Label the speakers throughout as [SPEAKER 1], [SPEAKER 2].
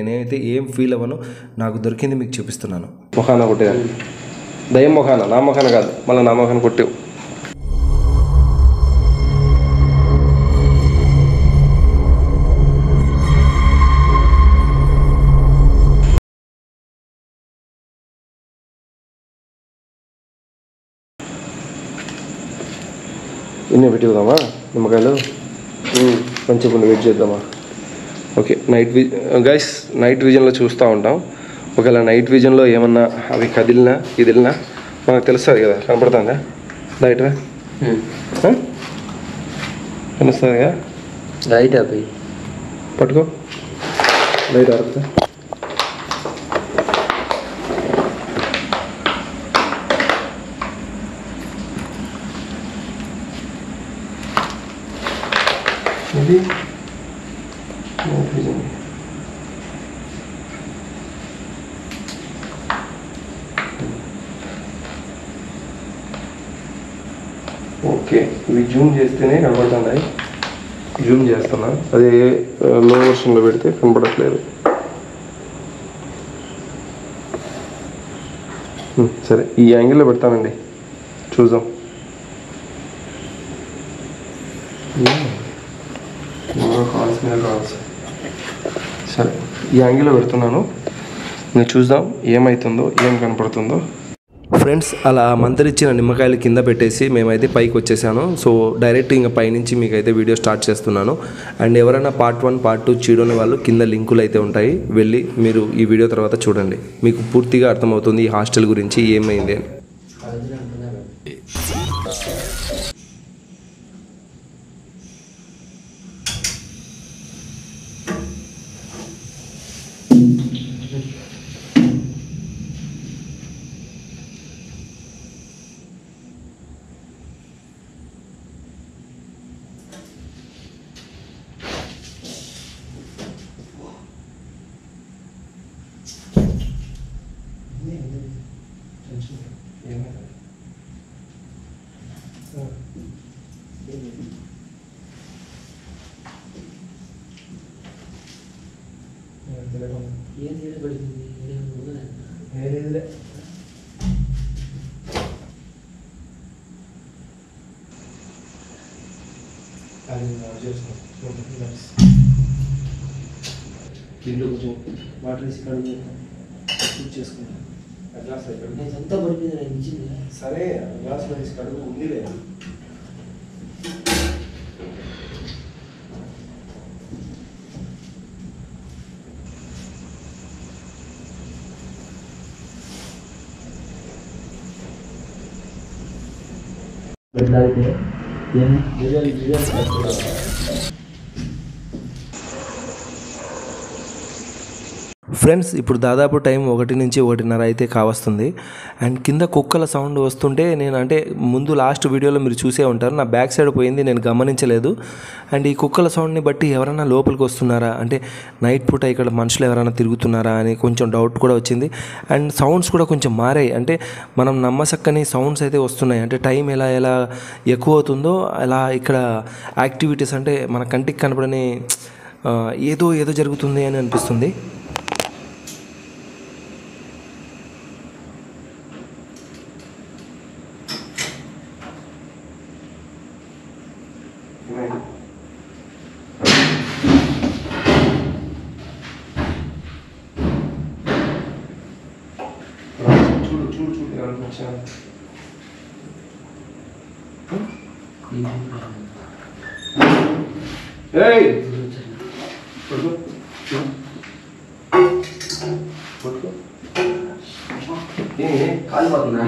[SPEAKER 1] నేనైతే ఏం ఫీల్ అవ్వను. నాకు దొరికింది మీకు చూపిస్తున్నాను.
[SPEAKER 2] మొఖాన కొట్టేది దయ్యం మొఖాన, నా మొఖాన కాదు, మళ్ళీ నా మొఖాన కొట్టేవు. ఇన్ని పెట్టి వద్దామా నిమ్మకాయలు? మంచిగా వెయిట్ చేద్దామా? ఓకే, గైస్ నైట్ విజన్లో చూస్తూ ఉంటాం. ఒకవేళ నైట్ విజన్లో ఏమన్నా అవి కదిలినా ఇదిలినా మనకు తెలుస్తుంది కదా, కనపడుతుందా? లైట్గా కనిపిస్తుంది కదా,
[SPEAKER 3] లైట్ అవి
[SPEAKER 2] పట్టుకో, లైట్ ఆడుతా. ఇది ఓకే, ఇవి జూమ్ చేస్తేనే కనబడుతున్నాయి. జూమ్ చేస్తున్నా, అదే లో వర్షన్లో పెడితే కనబడట్లేదు. సరే, ఈ యాంగిల్లో పెడతానండి, చూద్దాం. కాల్స్ మీద కాల్స్. సరే, ఈ యాంగిల్లో పెడుతున్నాను, నేను చూద్దాం ఏమవుతుందో, ఏం కనపడుతుందో.
[SPEAKER 1] ఫ్రెండ్స్, అలా మంత్రిచ్చిన నిమ్మకాయలు కింద పెట్టేసి మేమైతే పైకి వచ్చేసాను. సో డైరెక్ట్ ఇంకా పైనుంచి మీకైతే వీడియో స్టార్ట్ చేస్తున్నాను. అండ్ ఎవరైనా పార్ట్ 1 పార్ట్ 2 చూడని వాళ్ళు కింద లింకులు అయితే ఉంటాయి, వెళ్ళి మీరు ఈ వీడియో తర్వాత చూడండి. మీకు పూర్తిగా అర్థమవుతుంది ఈ హాస్టల్ గురించి ఏమైంది అని.
[SPEAKER 2] దీంట్లో కొంచెం వాటర్ వేసి కడుగు చేసుకుంటాను. గ్లాస్
[SPEAKER 3] అంతా పడిపోయింది.
[SPEAKER 2] సరే, గ్లాస్లో వేసి కడుగు ఉంది లేదా?
[SPEAKER 1] ఫ్రెండ్స్, ఇప్పుడు దాదాపు టైం 1 నుంచి 1:30 అయితే కావస్తుంది. అండ్ కింద కుక్కల సౌండ్ వస్తుంటే నేను అంటే ముందు లాస్ట్ వీడియోలో మీరు చూసే ఉంటారు, నా బ్యాక్ సైడ్ పోయింది, నేను గమనించలేదు. అండ్ ఈ కుక్కల సౌండ్ని బట్టి ఎవరైనా లోపలికి వస్తున్నారా, అంటే నైట్ పూట ఇక్కడ మనుషులు ఎవరైనా తిరుగుతున్నారా అని కొంచెం డౌట్ కూడా వచ్చింది. అండ్ సౌండ్స్ కూడా కొంచెం మారాయి, అంటే మనం నమ్మసక్కని సౌండ్స్ అయితే వస్తున్నాయి. అంటే టైం ఎలా ఎలా ఎక్కువ అవుతుందో అలా ఇక్కడ యాక్టివిటీస్ అంటే మన కంటికి కనపడని ఏదో ఏదో జరుగుతుంది అని అనిపిస్తుంది.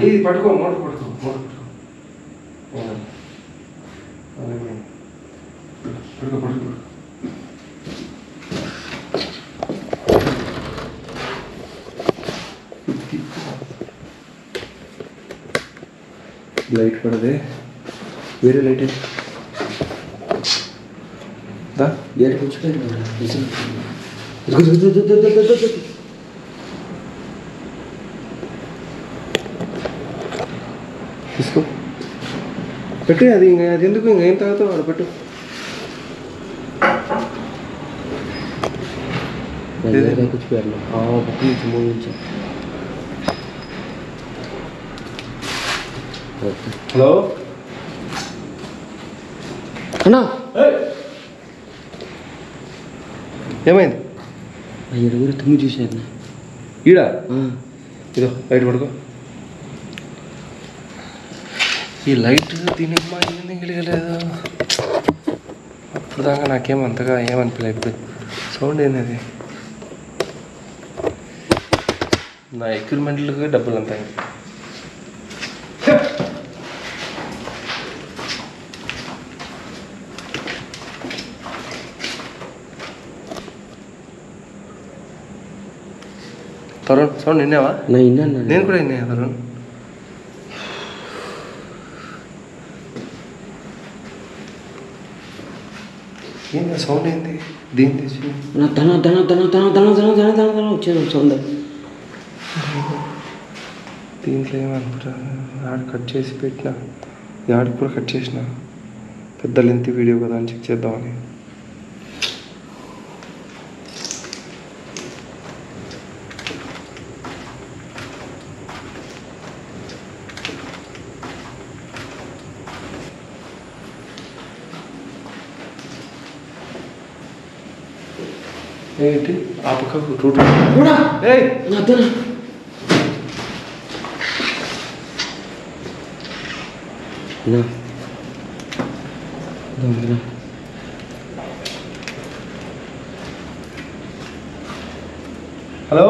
[SPEAKER 2] ఇది పట్టుకో, మోటర్ పట్టుకో, పట్టుకో పట్టుకో. లైట్ పడదే, వేరే లైట్
[SPEAKER 3] గేట్ కూర్చోలేదు.
[SPEAKER 2] తీసుకో, పెట్టు. అది ఇంకా అది ఎందుకు, ఇంకా ఏం తాగుతావు అక్కడ పెట్టు.
[SPEAKER 3] कुछ कर लो हाँ बुकिंग मूवी
[SPEAKER 2] హలో
[SPEAKER 3] అన్నా
[SPEAKER 2] ఏమైంది
[SPEAKER 3] ఎడుగురు తుమ్మి చూసాను
[SPEAKER 2] ఈడా ఇదో లైట్ పడుకో ఈ లైట్ దీనికి మా ఎందుకు వెలగలేదు అప్పుడు దాకా నాకేం అంతగా ఏమనిపించలేదు ఇప్పుడు సౌండ్ ఏంది నా ఎక్విప్మెంట్లకు డబ్బులు అంతా తరుణ్ సౌండ్ విన్నావా నేను కూడా విన్నా తరుణ్ ఏంది సౌండ్ ఏంది దీని తెచ్చి
[SPEAKER 3] వచ్చాను సౌండ్
[SPEAKER 2] దీంట్లో ఏమనుకుంటా ఆడ కట్ చేసి పెట్టిన ఆడికి కూడా కట్ చేసిన పెద్ద లెంత్ వీడియో కదా అని చెక్ చేద్దామని ఏంటి ఆ పక్క రూట్ ఏయ్ హలో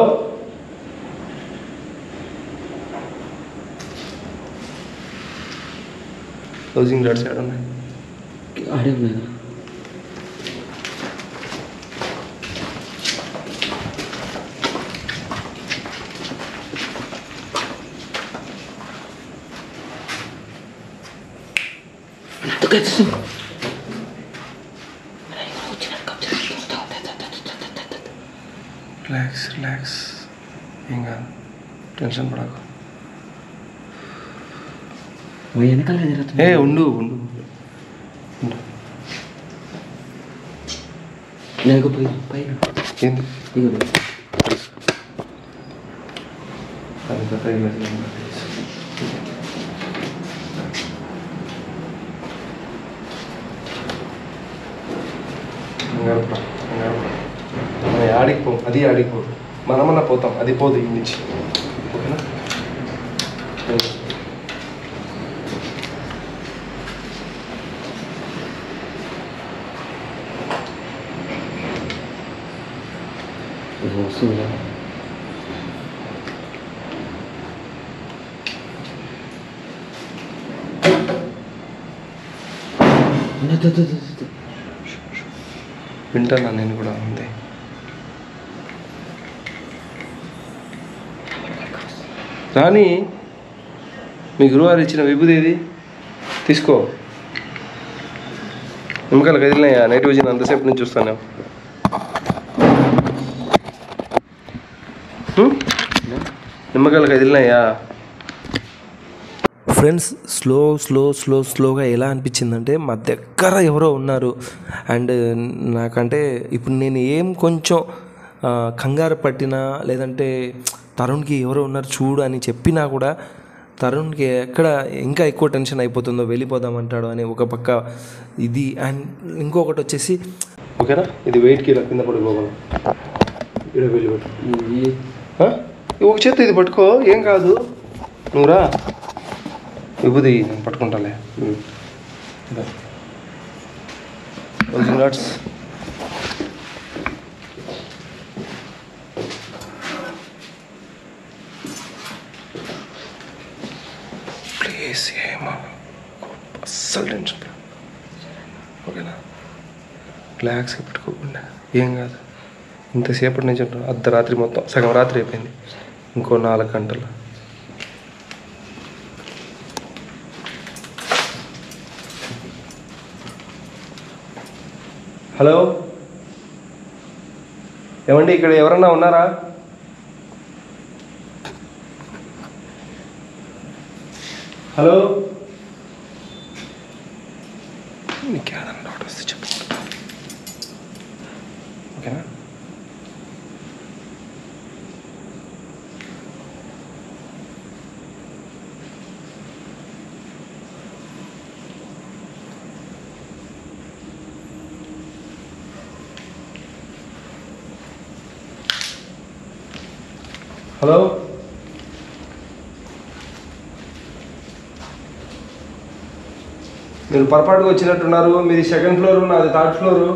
[SPEAKER 2] క్లోజింగ్ డాట్స్ ఎక్కడ ఉన్నాయి
[SPEAKER 3] ఆడే ఉన్నాయా
[SPEAKER 2] రిలాక్స్ రిలాక్స్ ఏం కాదు టెన్షన్ పడకు
[SPEAKER 3] వెనకాల
[SPEAKER 2] ఏ ఉండు ఉండు ఉండు
[SPEAKER 3] నాకు పైన
[SPEAKER 2] ఏంది
[SPEAKER 3] ఇగో
[SPEAKER 2] అది కథ ఇలా మనం ఆడికి పోం అది ఆడికి పోదు మనమన్నా పోతాం అది పోదు ఈ నుంచి ఓకేనా
[SPEAKER 3] వస్తుందా
[SPEAKER 2] వింటానా నేను కూడా అంతే రాని మీ గురువారు ఇచ్చిన విభూది ఏది తీసుకో నిమ్మకాయలు కదిలినాయా నైట్ విజన్ అంతసేపు నుంచి చూస్తాను నిమ్మకాయలు కదిలినాయా
[SPEAKER 1] ఫ్రెండ్స్ స్లోగా ఎలా అనిపించిందంటే మా దగ్గర ఎవరో ఉన్నారు అండ్ నాకంటే ఇప్పుడు నేను ఏం కొంచెం కంగారు పట్టినా లేదంటే తరుణ్కి ఎవరో ఉన్నారు చూడు అని చెప్పినా కూడా తరుణ్కి ఎక్కడ ఇంకా ఎక్కువ టెన్షన్ అయిపోతుందో వెళ్ళిపోదామంటాడు అని ఒక పక్క ఇది అండ్ ఇంకొకటి వచ్చేసి
[SPEAKER 2] ఓకేనా ఇది వెయిట్కి ఇలా కింద పడిపోగలం ఇక్కడ వెళ్ళి పెట్టు ఒక చేత ఇది పట్టుకో ఏం కాదు నువ్వురా విభూది నేను పట్టుకుంటాలే నట్స్ ప్లీజ్ ఏమా అస్సలు టెన్షన్ ఓకేనా రిలాక్స్గా పెట్టుకోకుండా ఏం కాదు ఇంతసేపటి నుంచి అర్ధరాత్రి మొత్తం సగం రాత్రి అయిపోయింది ఇంకో 4 గంటలు హలో ఏమండి ఇక్కడ ఎవరన్నా ఉన్నారా హలో నీకు ఏదన్నా డౌట్ వస్తే చెప్పు ఓకేనా మీరు పొరపాటుగా వచ్చినట్టున్నారు. మీది సెకండ్ ఫ్లోరు, నాది third floor.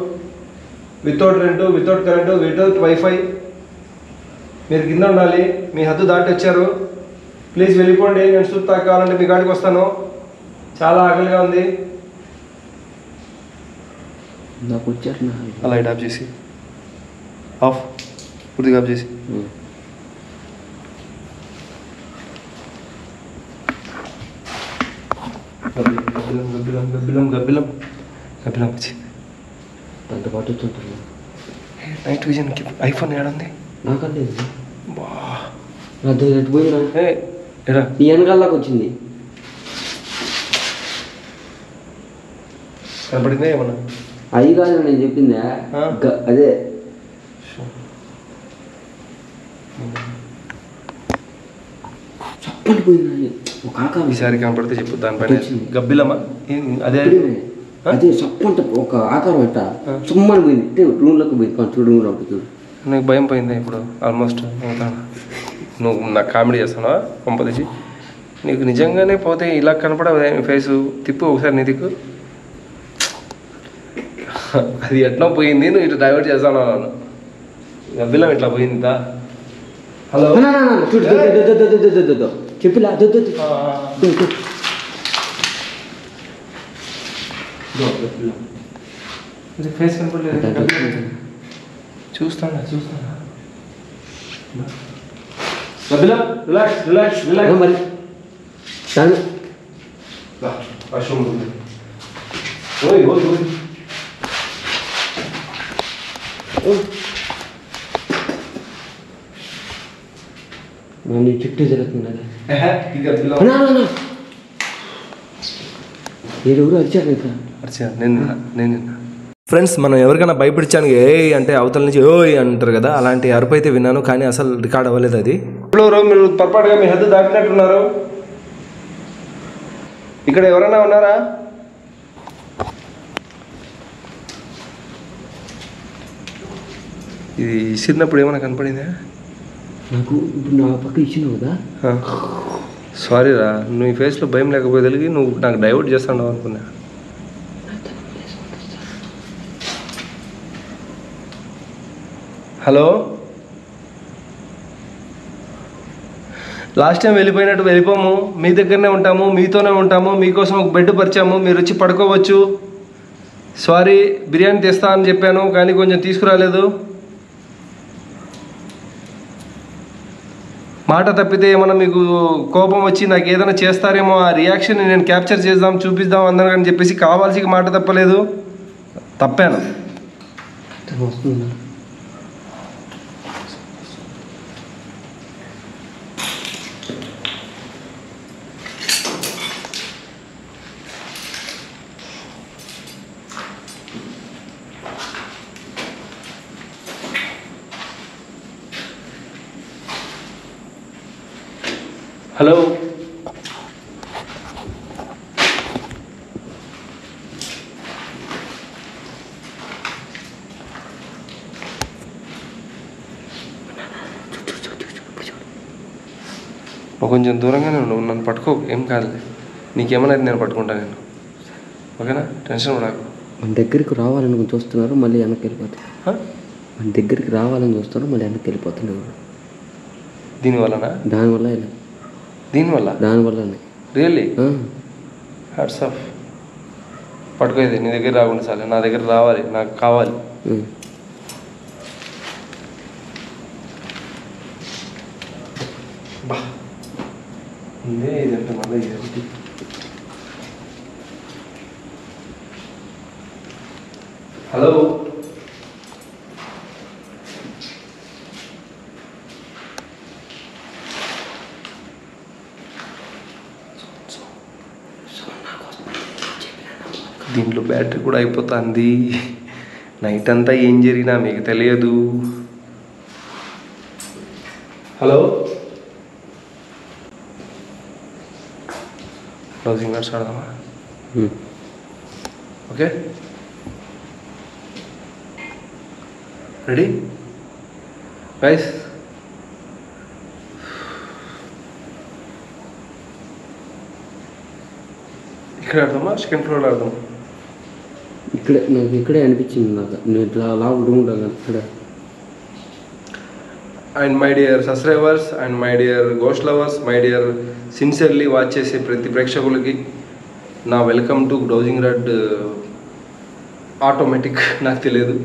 [SPEAKER 2] Without rent, without current, without wifi. మీరు కింద ఉండాలి. మీ హద్దు దాటి వచ్చారు. ప్లీజ్ వెళ్ళిపోండి. నేను సూప్ కావాలంటే మీ కాడికి వస్తాను. చాలా ఆకలిగా ఉంది.
[SPEAKER 3] నాకు వచ్చారు నా
[SPEAKER 2] అలా లైట్ ఆఫ్ చేసి ఆఫ్ పూర్తిగా ఆఫ్ చేసి గబ్బిలం గబ్బిలం గబ్బిలం గబ్బిలం వచ్చి
[SPEAKER 3] దాంతో పాటు వచ్చుంటాను.
[SPEAKER 2] నైట్ విజన్కి ఐఫోన్ ఏడుంది?
[SPEAKER 3] నాకలేదు.
[SPEAKER 2] బా
[SPEAKER 3] అది పోయినా
[SPEAKER 2] ఎరా
[SPEAKER 3] ఈ వెనకాలకు వచ్చింది.
[SPEAKER 2] కనపడిందే ఏమన్నా?
[SPEAKER 3] అది కాదు నేను చెప్పిందా, అదే చప్పటి పోయింది. ఒక ఆకారం
[SPEAKER 2] ఈసారి కనపడితే చెప్పు. దానిపైన గబ్బిలమా? అదే
[SPEAKER 3] అదే చప్పంట ఒక ఆకారం అంట సుమ్మని పోయింది. రూమ్లోకి పోయింది. రూమ్ లో చూడు.
[SPEAKER 2] నాకు భయం పోయింది ఇప్పుడు ఆల్మోస్ట్. నువ్వు నాకు కామెడీ చేస్తున్నావా పంపదీసి? నీకు నిజంగానే పోతే ఇలా కనపడవు ఫేసు. తిప్పు ఒకసారి నీ దిక్కు. అది ఎట్లా పోయింది, నువ్వు ఇటు డైవర్ట్ చేస్తాను. గబ్బిలం ఇట్లా పోయిందా? హలో
[SPEAKER 3] చూడు చెప్పిలా
[SPEAKER 2] ఫేస్ కనపడలేదు. చూస్తానా గబ్బిలం రిలాక్స్ రిలాక్స్ రిలాక్స్.
[SPEAKER 3] మరి
[SPEAKER 2] వాష్రూమ్ ఓయ్ ఓయ్ ఓయ్.
[SPEAKER 3] నీ చుట్టూ జరుగుతుంది. ఎవరు అరిచారు ఇంకా?
[SPEAKER 2] నేను
[SPEAKER 1] ఫ్రెండ్స్, మనం ఎవరికైనా భయపడిచాను ఏ అంటే అవతల నుంచి ఓయ్ అంటారు కదా, అలాంటి అరుపు అయితే విన్నాను, కానీ అసలు రికార్డ్ అవ్వలేదు అది.
[SPEAKER 2] మీరు పొరపాటుగా మీ హద్దు దాటినట్టున్నారు. ఇక్కడ ఎవరైనా ఉన్నారా? ఇది ఇసిరినప్పుడు ఏమైనా కనపడిందా
[SPEAKER 3] నాకు? ఇప్పుడు నా పక్క ఇచ్చినావు కదా.
[SPEAKER 2] సారీ రా, నువ్వు ఈ ఫేస్లో భయం లేకపోతే తెలిగి నువ్వు నాకు డైవర్ట్ చేస్తున్నావు అనుకున్నా. హలో, లాస్ట్ టైం వెళ్ళిపోయినట్టు వెళ్ళిపోము. మీ దగ్గరనే ఉంటాము, మీతోనే ఉంటాము. మీకోసం ఒక బెడ్ పరిచాము, మీరు వచ్చి పడుకోవచ్చు. సారీ, బిర్యానీ తెస్తా అని చెప్పాను కానీ కొంచెం తీసుకురాలేదు. మాట తప్పితే ఏమన్నా మీకు కోపం వచ్చి నాకు ఏదైనా చేస్తారేమో, ఆ రియాక్షన్ నేను క్యాప్చర్ చేద్దాం, చూపిద్దాం అందరూ అని చెప్పేసి కావాల్సి మాట తప్పలేదు. తప్పాను. హలో, కొంచెం దూరంగానే ఉండవు, నన్ను పట్టుకో, ఏం కాదులే. నీకేమన్నా నేను పట్టుకుంటాను నేను, ఓకేనా? టెన్షన్ పడకు.
[SPEAKER 3] మన దగ్గరికి రావాలని చూస్తున్నారు, మళ్ళీ వెనక్కి వెళ్ళిపోతారు. మన దగ్గరికి రావాలని చూస్తారు, మళ్ళీ వెనక్కి వెళ్ళిపోతున్నారు.
[SPEAKER 2] దీనివల్లనా?
[SPEAKER 3] దానివల్ల ఇలా దానివల్లనే
[SPEAKER 2] రియల్లీ హ్యాట్స్ ఆఫ్. పట్టుకోేది నీ దగ్గర రాకుండా చాలు, నా దగ్గర రావాలి, నాకు కావాలి. ఇదంటే మళ్ళీ ఇదేంటి? హలో, దీంట్లో బ్యాటరీ కూడా అయిపోతుంది. నైట్ అంతా ఏం జరిగినా మీకు తెలియదు. హలో, క్లోజింగ్ నట్స్ ఆడదామా? Okay, ready guys? ఇక్కడ ఆడదామా సెకండ్ ఫ్లోర్ ఆడదాం?
[SPEAKER 3] ఇక్కడే నాకు ఇక్కడే అనిపించింది నాకు. నేను ఇట్లా లావుడు ఉంటాను ఇక్కడ.
[SPEAKER 2] And my dear subscribers and my dear ghost lovers, my dear sincerely watch చేసే ప్రతి ప్రేక్షకులకి నా welcome to dowsing rod automatic. నాకు తెలియదు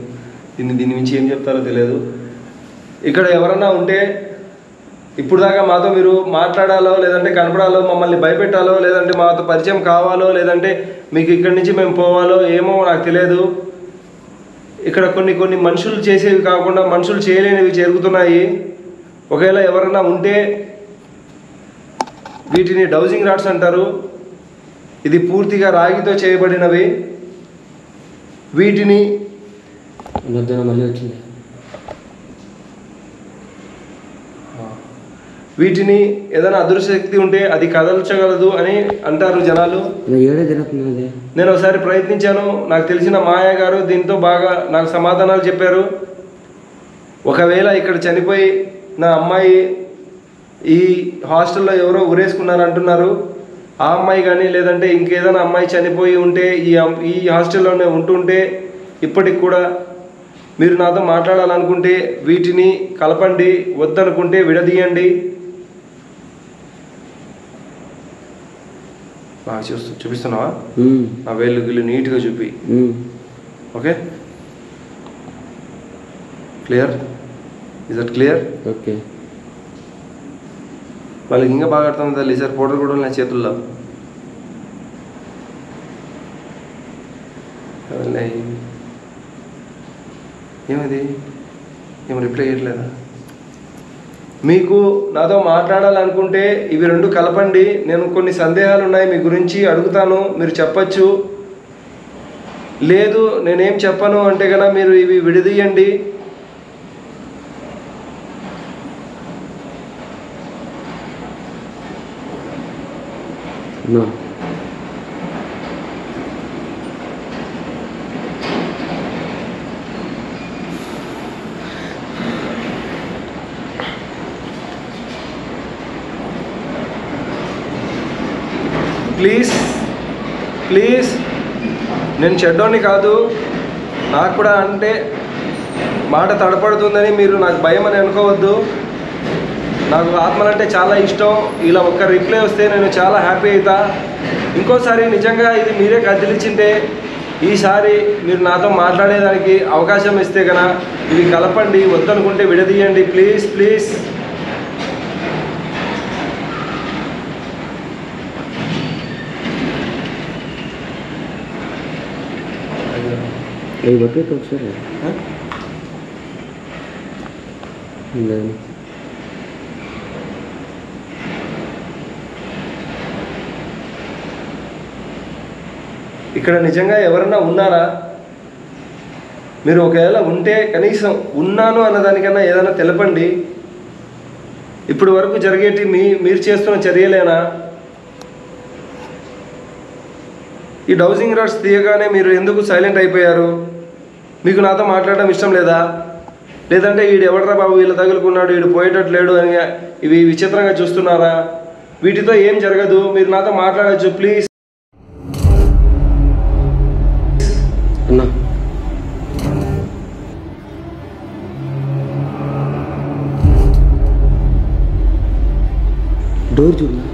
[SPEAKER 2] దీని మించి ఏం చెప్తారో తెలియదు. ఇక్కడ ఎవరన్నా ఉంటే ఇప్పుడు దాకా మాతో మీరు మాట్లాడాలో లేదంటే కనపడాలో, మమ్మల్ని భయపెట్టాలో లేదంటే మాతో పరిచయం కావాలో లేదంటే మీకు ఇక్కడి నుంచి మేము పోవాలో ఏమో నాకు తెలియదు. ఇక్కడ కొన్ని మనుషులు చేసేవి కాకుండా మనుషులు చేయలేనివి జరుగుతున్నాయి. ఒకవేళ ఎవరన్నా ఉంటే వీటిని డౌజింగ్ రాడ్స్ అంటారు. ఇది పూర్తిగా రాగితో చేయబడినవి. వీటిని
[SPEAKER 3] మళ్ళీ వచ్చింది.
[SPEAKER 2] వీటిని ఏదైనా అదృశ్యశక్తి ఉంటే అది కదల్చగలదు అని అంటారు జనాలు. నేను ఒకసారి ప్రయత్నించాను. నాకు తెలిసిన మాయ గారు దీంతో బాగా నాకు సమాధానాలు చెప్పారు. ఒకవేళ ఇక్కడ చనిపోయి నా అమ్మాయి ఈ హాస్టల్లో ఎవరో ఉరేసుకున్నారు అంటున్నారు. ఆ అమ్మాయి కానీ లేదంటే ఇంకేదైనా అమ్మాయి చనిపోయి ఉంటే ఈ హాస్టల్లోనే ఉంటుంటే ఇప్పటికి కూడా మీరు నాతో మాట్లాడాలనుకుంటే వీటిని కలపండి, వద్దనుకుంటే విడదీయండి. బాగా చూపిస్తున్నావా? ఆ వేళ్ళు గిల్లు నీట్గా చూపి. Okay, clear? Is that clear?
[SPEAKER 3] Okay.
[SPEAKER 2] వాళ్ళకి ఇంకా బాగా అర్థం తల్లి. సార్ పౌడర్ కూడా నా చేతుల్లో. ఏమది? ఏం రిప్లై చేయట్లేదా? మీకు నాతో మాట్లాడాలనుకుంటే ఇవి రెండు కలపండి. నేను కొన్ని సందేహాలు ఉన్నాయి మీ గురించి, అడుగుతాను, మీరు చెప్పచ్చు. లేదు నేనేం చెప్పను అంటే కనుక మీరు ఇవి విడదీయండి. ప్లీజ్ నేను చెడ్డోని కాదు. నాకు కూడా అంటే మాట తడపడుతుందని మీరు నాకు భయం అని అనుకోవద్దు. నాకు ఆత్మలంటే చాలా ఇష్టం. ఇలా ఒక్క రిప్లై వస్తే నేను చాలా హ్యాపీ అవుతా. ఇంకోసారి నిజంగా ఇది మీరే కదిలించింటే ఈసారి మీరు నాతో మాట్లాడేదానికి అవకాశం ఇస్తే కనుక ఇవి కలపండి, వద్దనుకుంటే విడదీయండి. ప్లీజ్.
[SPEAKER 3] అవి బట్టి ఒకసారి
[SPEAKER 2] ఇక్కడ నిజంగా ఎవరన్నా ఉన్నారా? మీరు ఒకవేళ ఉంటే కనీసం ఉన్నాను అన్నదానికన్నా ఏదైనా తెలపండి. ఇప్పుడు వరకు జరిగేటి మీరు చేస్తున్న చర్యలేనా? ఈ డౌజింగ్ రాడ్స్ తీయగానే మీరు ఎందుకు సైలెంట్ అయిపోయారు? మీకు నాతో మాట్లాడడం ఇష్టం లేదా? లేదంటే వీడు ఎవడరా బాబు వీళ్ళు తగులుకున్నాడు, వీడు పోయేటట్లేడు అని ఇవి విచిత్రంగా చూస్తున్నారా? వీటితో ఏం జరగదు, మీరు నాతో మాట్లాడచ్చు. ప్లీజ్
[SPEAKER 3] అన్నా. డోర్ చూడనా?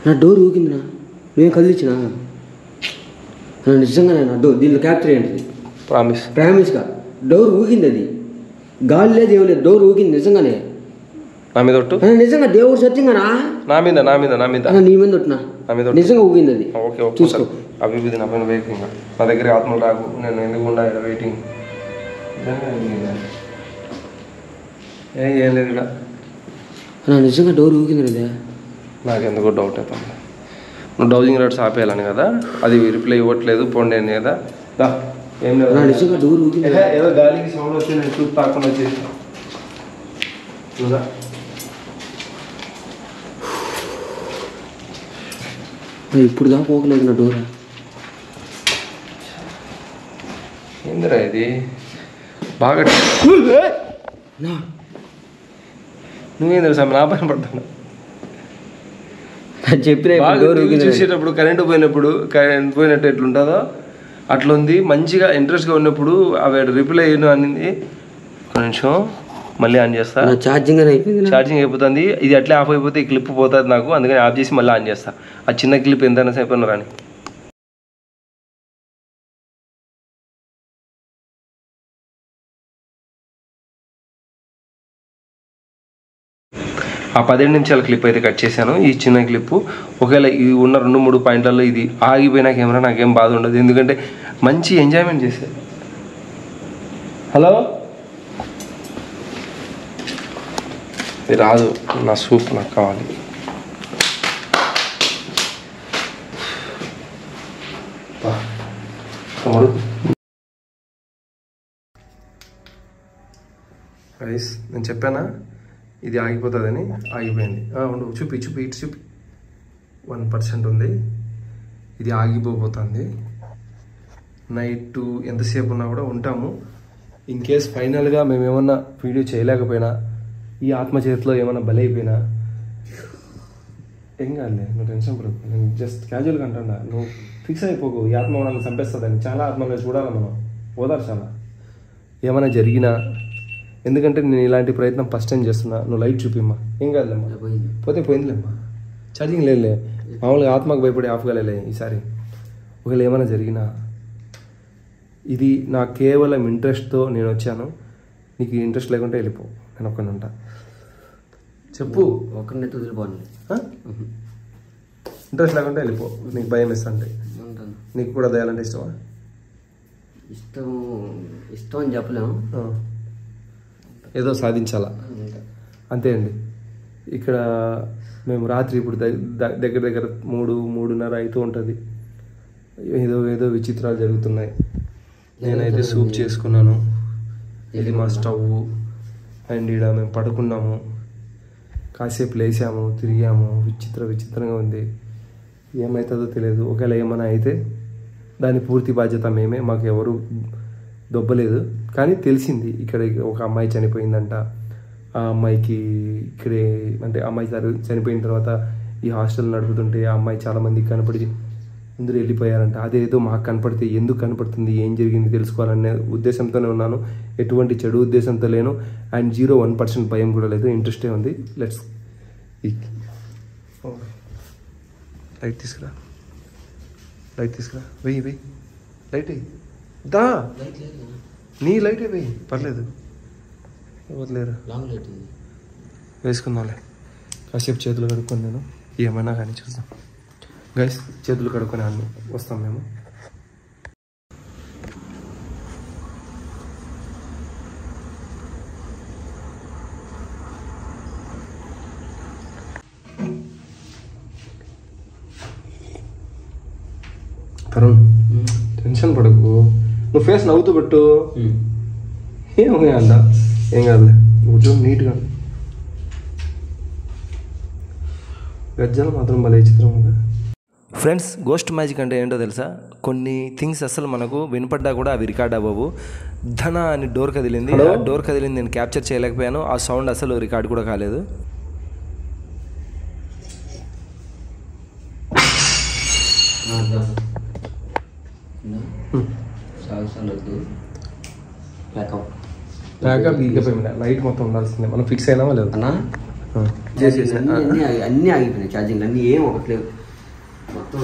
[SPEAKER 3] నా డోర్ ఊగిందినా? నేను కదిలిచ్చినా? నిజంగా నేను డోర్ దీనిలో క్యాప్చర్ ఏంటిది? ప్రామిస్గా డోర్ ఊగింది. అది గాలి లేదు, ఏం లేదు, డోర్ ఊగింది నిజంగానే.
[SPEAKER 2] నా మీద ఒట్టు?
[SPEAKER 3] నిజంగా దేవుడు సత్యంగానా?
[SPEAKER 2] నా మీద
[SPEAKER 3] నీ మీద ఒట్టునా? నిజంగా ఊగింది అది.
[SPEAKER 2] ఓకే చూసుకో. అభివృద్ధి నా పైన వెయిటింగ్. నా దగ్గర ఆత్మలు రాకు, నేను ఎందుకు ఉండాలి వెయిటింగ్. ఏం లేదు ఇక్కడ.
[SPEAKER 3] నిజంగా డోర్ ఊగింది లేదా?
[SPEAKER 2] నాకెందుకో డౌట్ అవుతుంది. నువ్వు డౌజింగ్ రాడ్స్ ఆపేయాలని కదా, అది రిప్లై ఇవ్వట్లేదు, పోండి అని కదా. ఏం లేదు,
[SPEAKER 3] నిజంగా డోర్ ఊగింది.
[SPEAKER 2] ఏదో గాలికి సౌండ్ వచ్చి నేను చూపు తాకుండా వచ్చేసి
[SPEAKER 3] ఇప్పుడు దాకా పోగలేదు నా డోర్.
[SPEAKER 2] ఏందిరా ఇది బాగా? నువ్వేం తెలుసా నా పైన పడుతున్నా?
[SPEAKER 3] చెప్పిన
[SPEAKER 2] చూసేటప్పుడు కరెంటు పోయినట్టు ఎట్లుంటుందో అట్లా ఉంది. మంచిగా ఇంట్రెస్ట్గా ఉన్నప్పుడు అవి రిప్లై అయ్యాను అనింది. ఒక నిమిషం మళ్ళీ ఆన్ చేస్తా.
[SPEAKER 3] ఛార్జింగ్
[SPEAKER 2] అయిపోతుంది. ఇది అట్లే ఆఫ్ అయిపోతే ఈ క్లిప్ పోతుంది నాకు, అందుకని ఆఫ్ చేసి మళ్ళీ ఆన్ చేస్తా. ఆ చిన్న క్లిప్ ఎంతైనా సేపు రాని. ఆ 17 నిమిషాల క్లిప్ అయితే కట్ చేశాను. ఈ చిన్న క్లిప్పు ఒకవేళ ఈ ఉన్న 2-3 పాయింట్లలో ఇది ఆగిపోయినా కెమెరా నాకేం బాధ ఉండదు, ఎందుకంటే మంచి ఎంజాయ్మెంట్ చేశాను. హలో, ఇది రాదు, నా సూప్ నాకు కావాలి. రైస్ నేను చెప్పానా ఇది ఆగిపోతుందని, ఆగిపోయింది. ఉండు, చూపి ఇటు చూపి. 1% ఉంది, ఇది ఆగిపోతుంది. నైట్ ఎంతసేపు ఉన్నా కూడా ఉంటాము. ఇన్ కేస్ ఫైనల్గా మేము ఏమన్నా వీడియో చేయలేకపోయినా, ఈ ఆత్మచేతిలో ఏమన్నా బలైపోయినా ఏం కాదులే, నువ్వు టెన్షన్ పడకు. నేను జస్ట్ క్యాజువల్గా అంటున్నా, నువ్వు ఫిక్స్ అయిపోకు. ఈ ఆత్మ మనల్ని చంపేస్తుందని. చాలా ఆత్మలను చూడాలి మనం, ఓదార్చాలా ఏమైనా జరిగినా. ఎందుకంటే నేను ఇలాంటి ప్రయత్నం ఫస్ట్ టైం చేస్తున్నా. నువ్వు లైట్ చూపిమ్మా, ఏం కాదులేమ్మా. పోతే పోయిందిలేమ్మా, ఛార్జింగ్ లేదులే. మామూలుగా ఆత్మకు భయపడి ఆఫ్ కాలేలే ఈసారి. ఒకవేళ ఏమైనా జరిగినా, ఇది నా కేవలం ఇంట్రెస్ట్తో నేను వచ్చాను. నీకు ఇంట్రెస్ట్ లేకుంటే వెళ్ళిపో, నేను ఒక్కడిని ఉంటా. చెప్పు,
[SPEAKER 3] ఒక్కడినైతే వదిలిపోండి.
[SPEAKER 2] ఇంట్రెస్ట్ లేకుంటే వెళ్ళిపో, నీకు భయం వేస్తా అంటే. నీకు కూడా దయాలంటే ఇష్టమా?
[SPEAKER 3] ఇష్టం అని చెప్పలేము,
[SPEAKER 2] ఏదో సాధించాలా అంతే అండి. ఇక్కడ మేము రాత్రి ఇప్పుడు దగ్గర 3-3:30 అవుతూ ఉంటుంది. ఏదో విచిత్రాలు జరుగుతున్నాయి. నేనైతే సూప్ చేసుకున్నాను, ఇది మా స్టవ్. అండ్ ఇక్కడ మేము పడుకున్నాము, కాసేపు లేసాము, తిరిగాము. విచిత్రంగా ఉంది. ఏమవుతుందో తెలియదు. ఒకవేళ ఏమైనా అయితే దాని పూర్తి బాధ్యత మేమే, మాకు ఎవరు దొబ్బలేదు. కానీ తెలిసింది ఇక్కడ ఒక అమ్మాయి చనిపోయిందంట. ఆ అమ్మాయికి ఇక్కడే అంటే అమ్మాయి చనిపోయిన తర్వాత ఈ హాస్టల్ నడుపుతుంటే ఆ అమ్మాయి చాలామందికి కనపడి అందరూ వెళ్ళిపోయారంట. అదేదో మాకు కనపడితే ఎందుకు కనపడుతుంది, ఏం జరిగింది తెలుసుకోవాలనే ఉద్దేశంతోనే ఉన్నాను. ఎటువంటి చెడు ఉద్దేశంతో లేను. అండ్ 0-1% భయం కూడా లేదు, ఇంట్రెస్టే ఉంది. లెట్స్ లైట్ తీసుకురా, వెయ్యి లైట్ దా, నీ లైటే వెయ్యి, పర్లేదు, వదిలేరు, వేసుకుందాంలే. కాసేపు చేతులు కడుక్కొని నేను ఏమైనా కానీ చూద్దాం. గైస్, చేతులు కడుక్కొని అన్నీ వస్తాం మేము. తరుణ్, టెన్షన్ పడకు, నువ్వు ఫేస్ నవ్వుతూ పెట్టు. ఏం కాదులే, నువ్వు నీట్గా. గజ్జలు మాత్రం భలే చిత్రం కదా
[SPEAKER 1] ఫ్రెండ్స్. గోస్ట్ మ్యాజిక్ అంటే ఏంటో తెలుసా? కొన్ని థింగ్స్ అసలు మనకు వినపడ్డా కూడా అవి రికార్డ్ అవ్వవు. ధన అని డోర్ కదిలింది, ఆ డోర్ కదిలింది నేను క్యాప్చర్ చేయలేకపోయాను. ఆ సౌండ్ అసలు రికార్డ్ కూడా కాలేదు.
[SPEAKER 2] లైట్ మొత్తం ఉండాల్సిందే, మనం ఫిక్స్ అయినామా లేదు
[SPEAKER 3] అన్నా? అన్నీ ఆగిపోయినాయి, ఛార్జింగ్ అన్నీ ఏం ఒకట్లేవు మొత్తం.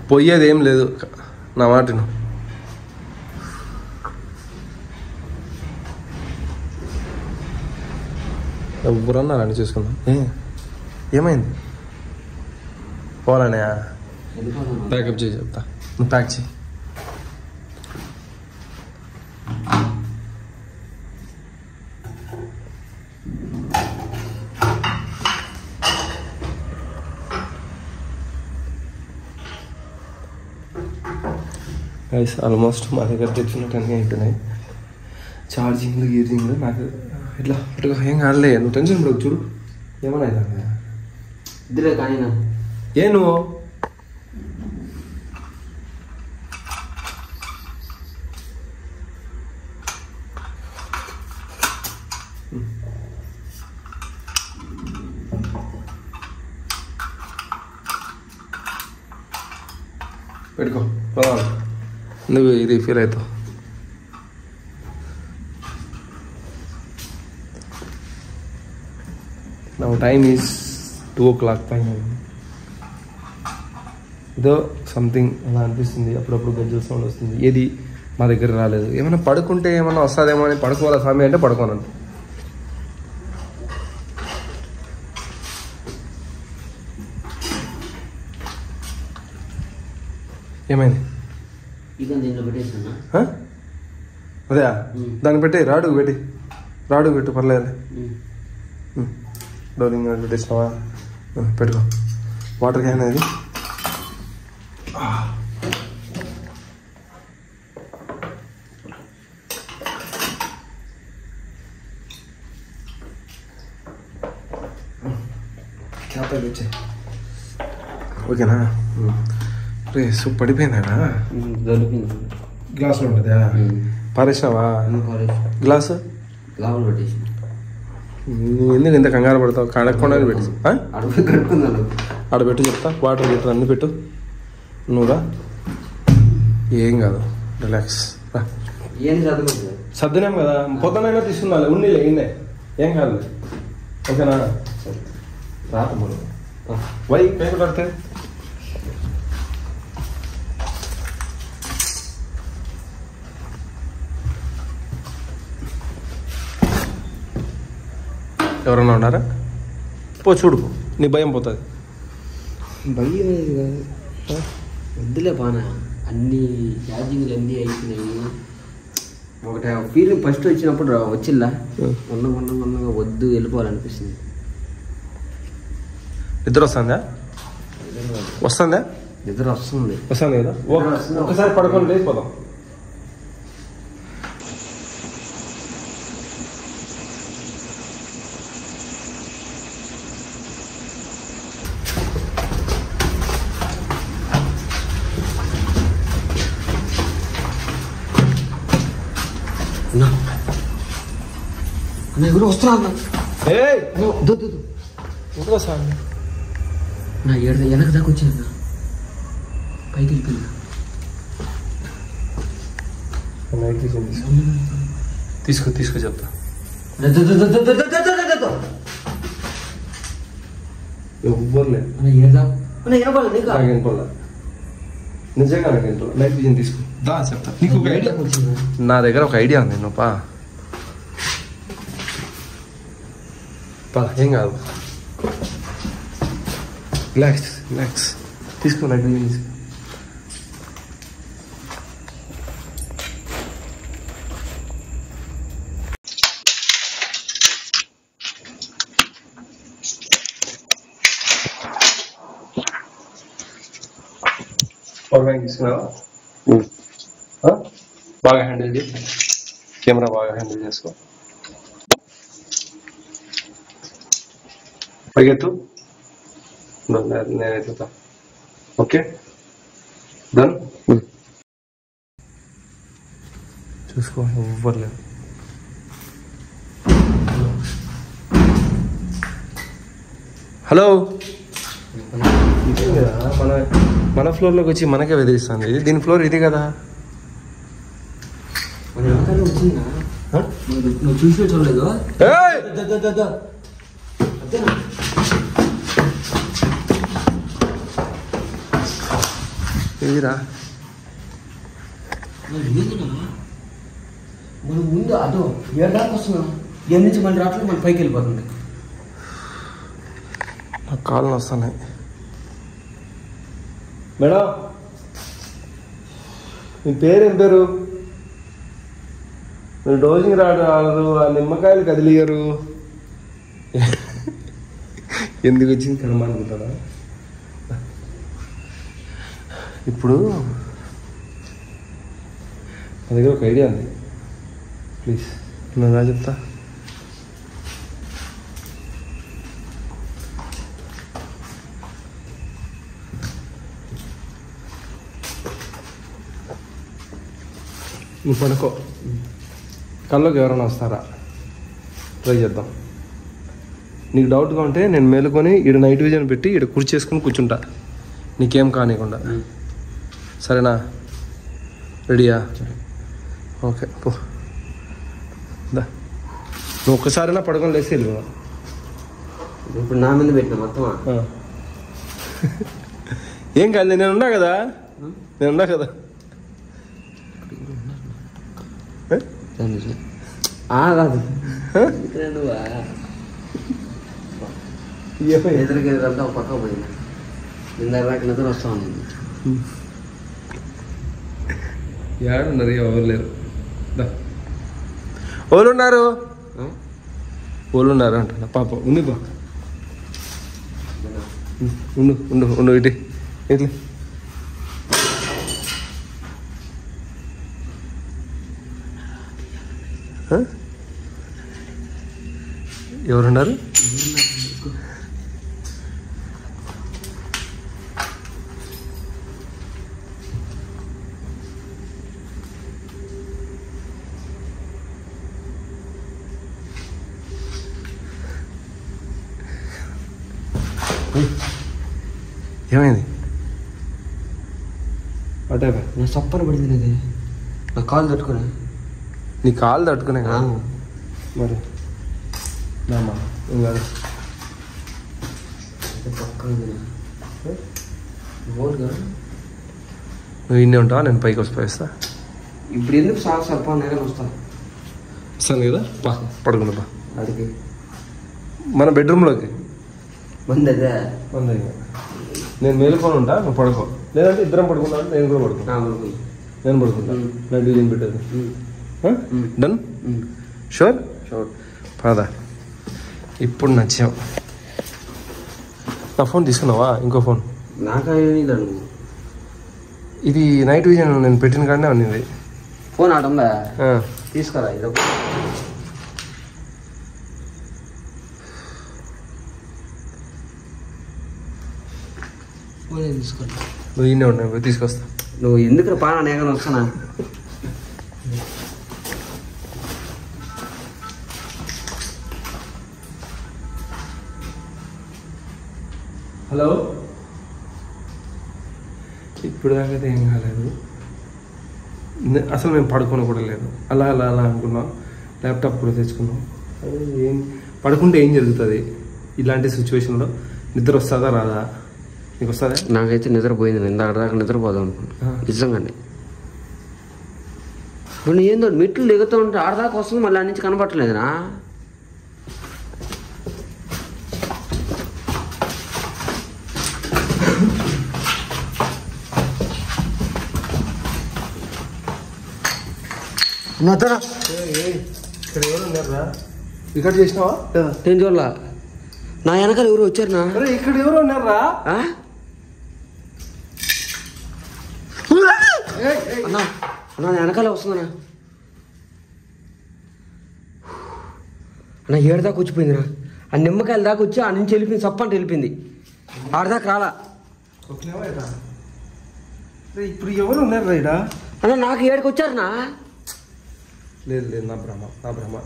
[SPEAKER 2] పోయేది ఏం లేదు, నా మాటను. ఎవరన్నా అని చూసుకుందాం. ఏమైంది? పోవాలనే ప్యాకప్ చేసి చెప్తా, నువ్వు ప్యాక్ చేయి. గైస్, ఆల్మోస్ట్ మా దగ్గర తెచ్చినట్టు అయిపోయినాయి. ఛార్జింగ్లు గీర్జింగ్లు నాకు ఇట్లా ఇట్లా ఏం కాదులే, నువ్వు టెన్షన్ పడకు. చూడు ఏమన్నా అవుతా
[SPEAKER 3] ఇద్దరే కానీ
[SPEAKER 2] ఏ నువ్వు పెట్టుకో నువ్వు ఇది ఫీల్ అవుతావు. నా టైమ్ ఈజ్ 2 o'clock పైన. ఏదో సంథింగ్ అలా అనిపిస్తుంది, అప్పుడప్పుడు గజ్జల సౌండ్ వస్తుంది. ఏది మా దగ్గర రాలేదు. ఏమైనా పడుకుంటే ఏమన్నా వస్తుందేమో అని పడుకోవాలా స్వామి అంటే పడుకోనంట. ఏమైంది? అదే దాన్ని పెట్టి రాడుకు పెట్టు పర్లేదు. డోరింగ్ పెట్టేసినావా? పెట్టుకో. వాటర్ క్యాన్ అది. ఓకేనా? రే సూప్ పడిపోయిందా?
[SPEAKER 3] దొరికింది.
[SPEAKER 2] గ్లాసులో ఉంటుందా? పారేసినావా గ్లాసు? నువ్వు ఎందుకు ఇంత కంగారు పడతావు? కడగకుండా పెట్టి ఆడబెట్టు చెప్తా. వాటర్ గిటర్ అన్ని పెట్టు. నువ్వురా, ఏం కాదు, రిలాక్స్. సర్దునేం కదా, పొద్దునైనా తీసుకున్నా ఉన్నిలే ఇన్నే, ఏం కాదు. ఓకేనా? రాత వై పేపర్ కడితే ఎవరన్నా ఉన్నారా? పో చూడు, నీ భయం పోతుంది.
[SPEAKER 3] భయం వద్దులే బాగా, అన్ని ఛార్జింగ్లు అన్నీ అయిపోయినాయి. ఒకటి ఫీలింగ్ ఫస్ట్ వచ్చినప్పుడు వచ్చిల్లా ఉన్నగా వద్దు వెళ్ళిపోవాలనిపిస్తుంది.
[SPEAKER 2] నిద్ర వస్తుందా?
[SPEAKER 3] నిద్ర వస్తుంది
[SPEAKER 2] కదా. ఒకసారి పడుకొని లేకపోదాం.
[SPEAKER 3] ఎవరు వస్తున్నా నా ఏడు వెనక దాకా వచ్చింది, పైకి వెళ్ళిపోయింది.
[SPEAKER 2] తీసుకో చెప్తా. ఎవ్వరులే నిజంగా నైట్ విజన్ తీసుకో. చెప్తా నీకు ఒక ఐడియా. నా దగ్గర ఒక ఐడియా ఉంది, నువ్వు పా ఏం కాదు. రిలాక్స్ తీసుకో. నైట్ విజన్ తీసుకో. పవర్ బ్యాంక్ తీసుకున్నావా? బాగా హ్యాండిల్ చేయి, కెమెరా బాగా హ్యాండిల్ చేసుకో. పైకెత్తు, నేను ఎత్తుతా. Okay done. చూసుకో, ఎవ్వరు హలో. మన ఫ్లోర్లోకి వచ్చి మనకే బెదిరిస్తుంది. దీని ఫ్లోర్ ఇది కదా.
[SPEAKER 3] నువ్వు చూసి చూడలేదు.
[SPEAKER 2] ఇదిరా
[SPEAKER 3] మనం ముందు అదో ఏడు దాకా వస్తున్నాం, ఏం నుంచి మళ్ళీ రావట్లేదు, మన పైకి వెళ్ళిపోతుంది.
[SPEAKER 2] నాకు కాళ్ళు వస్తున్నాయి మేడం. మీ పేరేం పేరు? మీరు డోజింగ్ రాడు, ఆ నిమ్మకాయలు కదిలియరు. ఎందుకు వచ్చింది కర్మ అనుకుంటారా? ఇప్పుడు నా దగ్గర ఒక ఐడియా ఉంది, ప్లీజ్ నేను రా చెప్తా. నువ్వు పడుకో, కళ్ళలోకి ఎవరైనా వస్తారా ట్రై చేద్దాం. నీకు డౌట్గా ఉంటే నేను మేలుకొని ఈడ నైట్ విజన్ పెట్టి ఈడ కుర్చీ చేసుకుని కూర్చుంటా, నీకేం కానివ్వకుండా. సరేనా? రెడీయా? ఓకే పో. నువ్వు ఒక్కసారైనా పడుకొని లేసి వెళ్ళు.
[SPEAKER 3] ఇప్పుడు నా మీద పెట్టిన మొత్తమా?
[SPEAKER 2] ఏం కాదు, నేను ఉన్నా కదా.
[SPEAKER 3] కాదు ఎదురుకెదురంతా ఒక పక్క పోయింది. ఇందాక నిద్ర వస్తా ఉంది.
[SPEAKER 2] ఏడున్నారు? ఎవరు లేరు. ఓలున్నారు అంటున్నా. పాప ఉంది బా. ఉండు ఉండు ఉండు ఇటు ఇట్లా. ఎవరున్నారు? ఏమైంది? అటే
[SPEAKER 3] నా చప్పన పడింది. అది నా కాలు తట్టుకునే.
[SPEAKER 2] నీ కాలు తట్టుకునే కదా మరి. నామా ఏం కాదు. నువ్వు ఇన్నే ఉంటావా? నేను పైకి వస్తా.
[SPEAKER 3] ఇప్పుడు ఎందుకు సాగు సర్పం వస్తాను
[SPEAKER 2] కదా. పడుకుందా
[SPEAKER 3] అడిగి
[SPEAKER 2] మన బెడ్రూమ్లోకి.
[SPEAKER 3] మంది అదే
[SPEAKER 2] మంది. నేను మేలుకొని ఉంటా, నువ్వు పడుకో. లేదంటే ఇద్దరం పడుకున్నాను, నేను కూడా పడుకుంటా. నేను పడుకుంటా. నైట్ విజన్ పెట్టేది. డన్? షూర్? పదా. ఇప్పుడు నచ్చావు. నా ఫోన్ తీసుకున్నావా? ఇంకో ఫోన్
[SPEAKER 3] నాకు
[SPEAKER 2] ఇది నైట్ విజన్ నేను పెట్టిన కాడనే ఉన్నది.
[SPEAKER 3] ఫోన్ ఆడుందా? తీసుకురా. ఇది ఫోన్ తీసుకోండి.
[SPEAKER 2] నువ్వు ఇన్నే ఉన్నాయి, తీసుకొస్తా.
[SPEAKER 3] నువ్వు ఎందుకు పానా నేగని వస్తానా?
[SPEAKER 2] హలో. ఇప్పుడు దాకా ఏం కాలేదు అసలు. మేము పడుకొని కూడా లేదు. అలా అలా అలా అనుకున్నాం. ల్యాప్టాప్ కూడా తెచ్చుకున్నాం. ఏం పడుకుంటే ఏం జరుగుతుంది ఇలాంటి సిచ్యువేషన్లో? నిద్ర వస్తుందా రాదా? నీకు వస్తుందా?
[SPEAKER 3] నాకైతే నిద్రపోయింది. ఇందాక దాకా నిద్రపోదాం అనుకున్నా నిజంగానే. ఇప్పుడు ఏందో మెట్లు దిగుతూ ఉంటే ఆడదాకా వస్తుంది, మళ్ళీ అన్ని నుంచి కనపట్టలేదునా?
[SPEAKER 2] ఇక్కడ ఎవరు ఉన్నారా? రికార్డ్ చేసినావా?
[SPEAKER 3] నేను చూడలా. నా వెనకాల ఎవరు వచ్చారునా?
[SPEAKER 2] ఇక్కడ ఎవరు ఉన్నారా?
[SPEAKER 3] అన్నా అన్నా వెనకాల వస్తుందన్నా. అన్న 7 దాకా వచ్చిపోయిందిరా. ఆ నిమ్మకాయల దాకా వచ్చి ఆ నుంచి వెళ్ళిపోయింది. చప్పంటే వెళ్ళిపోయింది. ఆడదాకా రాలా.
[SPEAKER 2] ఇప్పుడు ఎవరు ఉన్నారు రైడా?
[SPEAKER 3] అన్న నాకు 7కి వచ్చారునా.
[SPEAKER 2] లేదు లేదు, నా భ్రమ.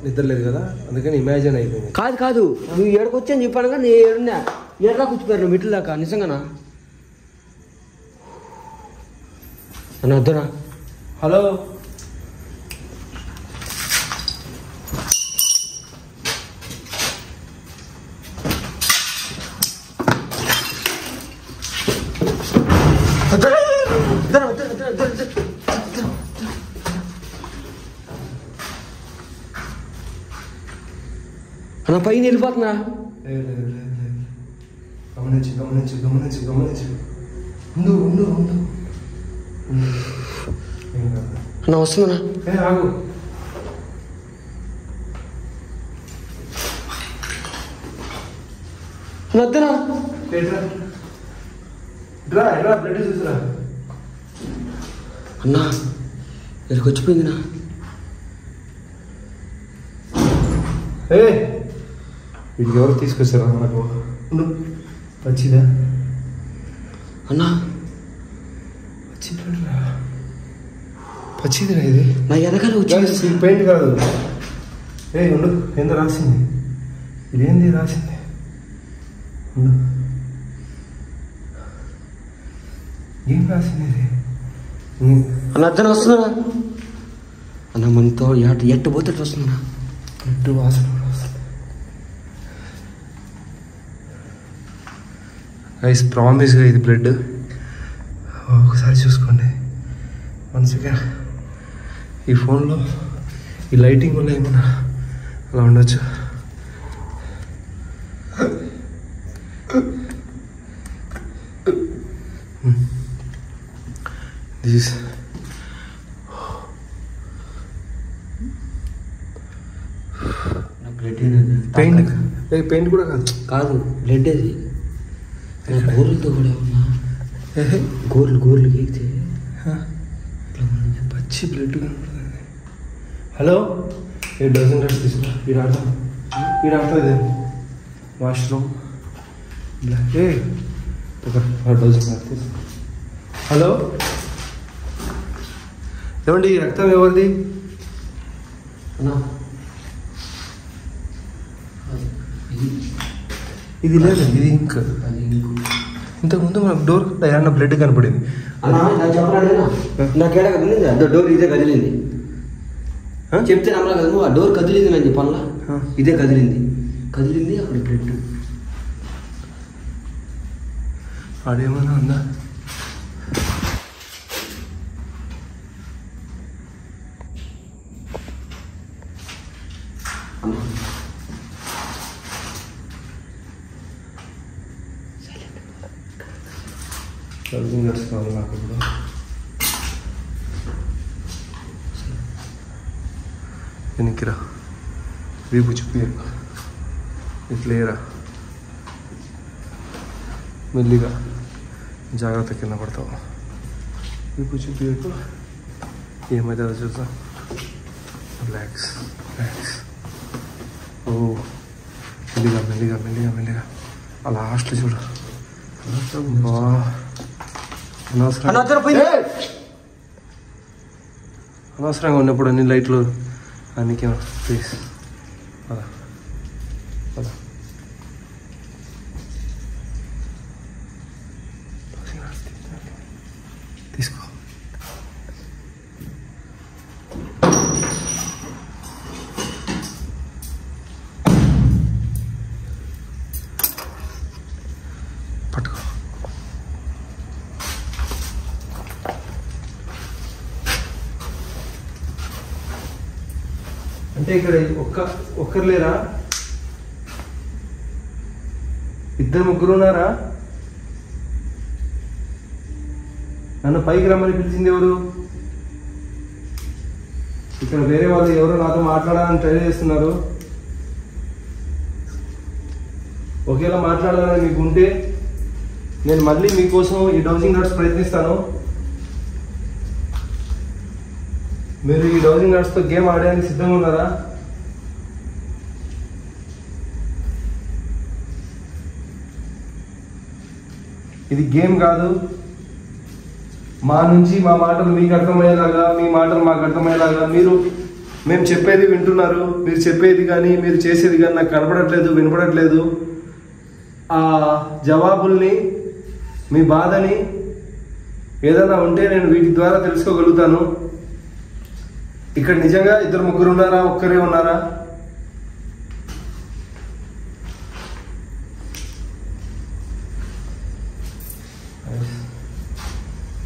[SPEAKER 2] నిద్ర లేదు కదా, అందుకని ఇమాజిన్ అయిపోయింది.
[SPEAKER 3] కాదు నువ్వు 7కి వచ్చాను చెప్పాను కదా. నేను 7 దాకా వచ్చిపోయారు మెట్ల దాకా. నిజంగానా అన్న? వద్దురా.
[SPEAKER 2] హలో.
[SPEAKER 3] అన్న పైన వెళ్ళిపోతున్నా.
[SPEAKER 2] గమనించు. ఉండు.
[SPEAKER 3] అన్న వస్తున్నా.
[SPEAKER 2] ఆగు.
[SPEAKER 3] వద్దురా.
[SPEAKER 2] బ్లడ్ చూసిరా.
[SPEAKER 3] అన్నా వీళ్ళకి వచ్చిపోయిందినా.
[SPEAKER 2] వీటికి ఎవరు తీసుకొచ్చారా? నాకు వచ్చిందా
[SPEAKER 3] అన్నా?
[SPEAKER 2] వచ్చిందిరా. ఇది
[SPEAKER 3] నా వెనకాల వచ్చి
[SPEAKER 2] పెయింట్ కాదు. ఉండు, ఏందో రాసింది. ఇదేంది రాసింది? ఉండు, ఏం రాసింది ఇది?
[SPEAKER 3] అన్న అద్దన వస్తుందా అన్న మనతో ఎట్టు పోతే వస్తుందా
[SPEAKER 2] బ్లడ్ వాసన గైస్ ప్రామిస్గా ఇది బ్లడ్ ఒకసారి చూసుకోండి 1 సెకండ్ ఈ ఫోన్లో ఈ లైటింగ్ వల్ల ఏమన్నా అలా ఉండొచ్చు దిస్ పెయింట్ పెయింట్ కూడా
[SPEAKER 3] కాదు బ్లడ్ అది గోర్లతో కూడా ఉన్నా గోర్లు గీక్తే
[SPEAKER 2] పచ్చి బ్లడ్ కనపడుతుంది. హలో ఏ డజన్ డ్రెస్ తీసుకురా ఈడ ఆడుతుంది వాష్రూమ్ ఏ ఒక డజన్ తీసుకు. హలో ఏమండి ఈ రక్తం ఎవరిది? ఇది లేదు ఇది ఇంకా ఇంతకుముందు మనకు డోర్ ఏమన్నా బ్లడ్ కనపడింది.
[SPEAKER 3] నాకేడా కదిలింది అదో డోర్ ఇదే కదిలింది చెప్తే నమ్మలా కదా నువ్వు ఆ డోర్ కదిలింది నేను చెప్పాలా ఇదే కదిలింది అక్కడ బ్లడ్
[SPEAKER 2] ఆడేమన్నా ఉందా? కావాలి నాకు ఇప్పుడు వెనక్కిరా వీపు చూపి ఇట్లేరా మెల్లిగా జాగ్రత్త కింద పడతావు వీపు చూపి ఏమైతే చూద్దాం రిలాక్స్ ఓ మెల్లిగా ఆ లాస్ట్ చూడు అనవసరంగా ఉన్నప్పుడు అన్ని లైట్లు అన్నికి ప్లీజ్ పద తీసుకో. పట్టుకో. అంటే ఇక్కడ ఒక్కరు లేరా? ఇద్దరు ముగ్గురు ఉన్నారా? నన్ను పైకి రమ్మని పిలిచింది ఎవరు? ఇక్కడ వేరే వాళ్ళు ఎవరో నాతో మాట్లాడాలని ట్రై చేస్తున్నారు. ఒకేలా మాట్లాడాలని మీకు ఉంటే నేను మళ్ళీ మీకోసం ఈ డౌజింగ్ నట్స్ ప్రయత్నిస్తాను. మీరు ఈ డౌజింగ్ నట్స్తో గేమ్ ఆడడానికి సిద్ధంగా ఉన్నారా? ఇది గేమ్ కాదు. మా నుంచి మా మాటలు మీకు అర్థమయ్యేలాగా, మీ మాటలు మాకు అర్థమయ్యేలాగా మేము చెప్పేది వింటున్నారు. మీరు చెప్పేది కానీ మీరు చేసేది కానీ నాకు కనపడట్లేదు, వినపడట్లేదు. ఆ జవాబుల్ని, మీ బాధని ఏదైనా ఉంటే నేను వీటి ద్వారా తెలుసుకోగలుగుతాను. ఇక్కడ నిజంగా ఇద్దరు ముగ్గురు ఉన్నారా? ఒక్కరే ఉన్నారా?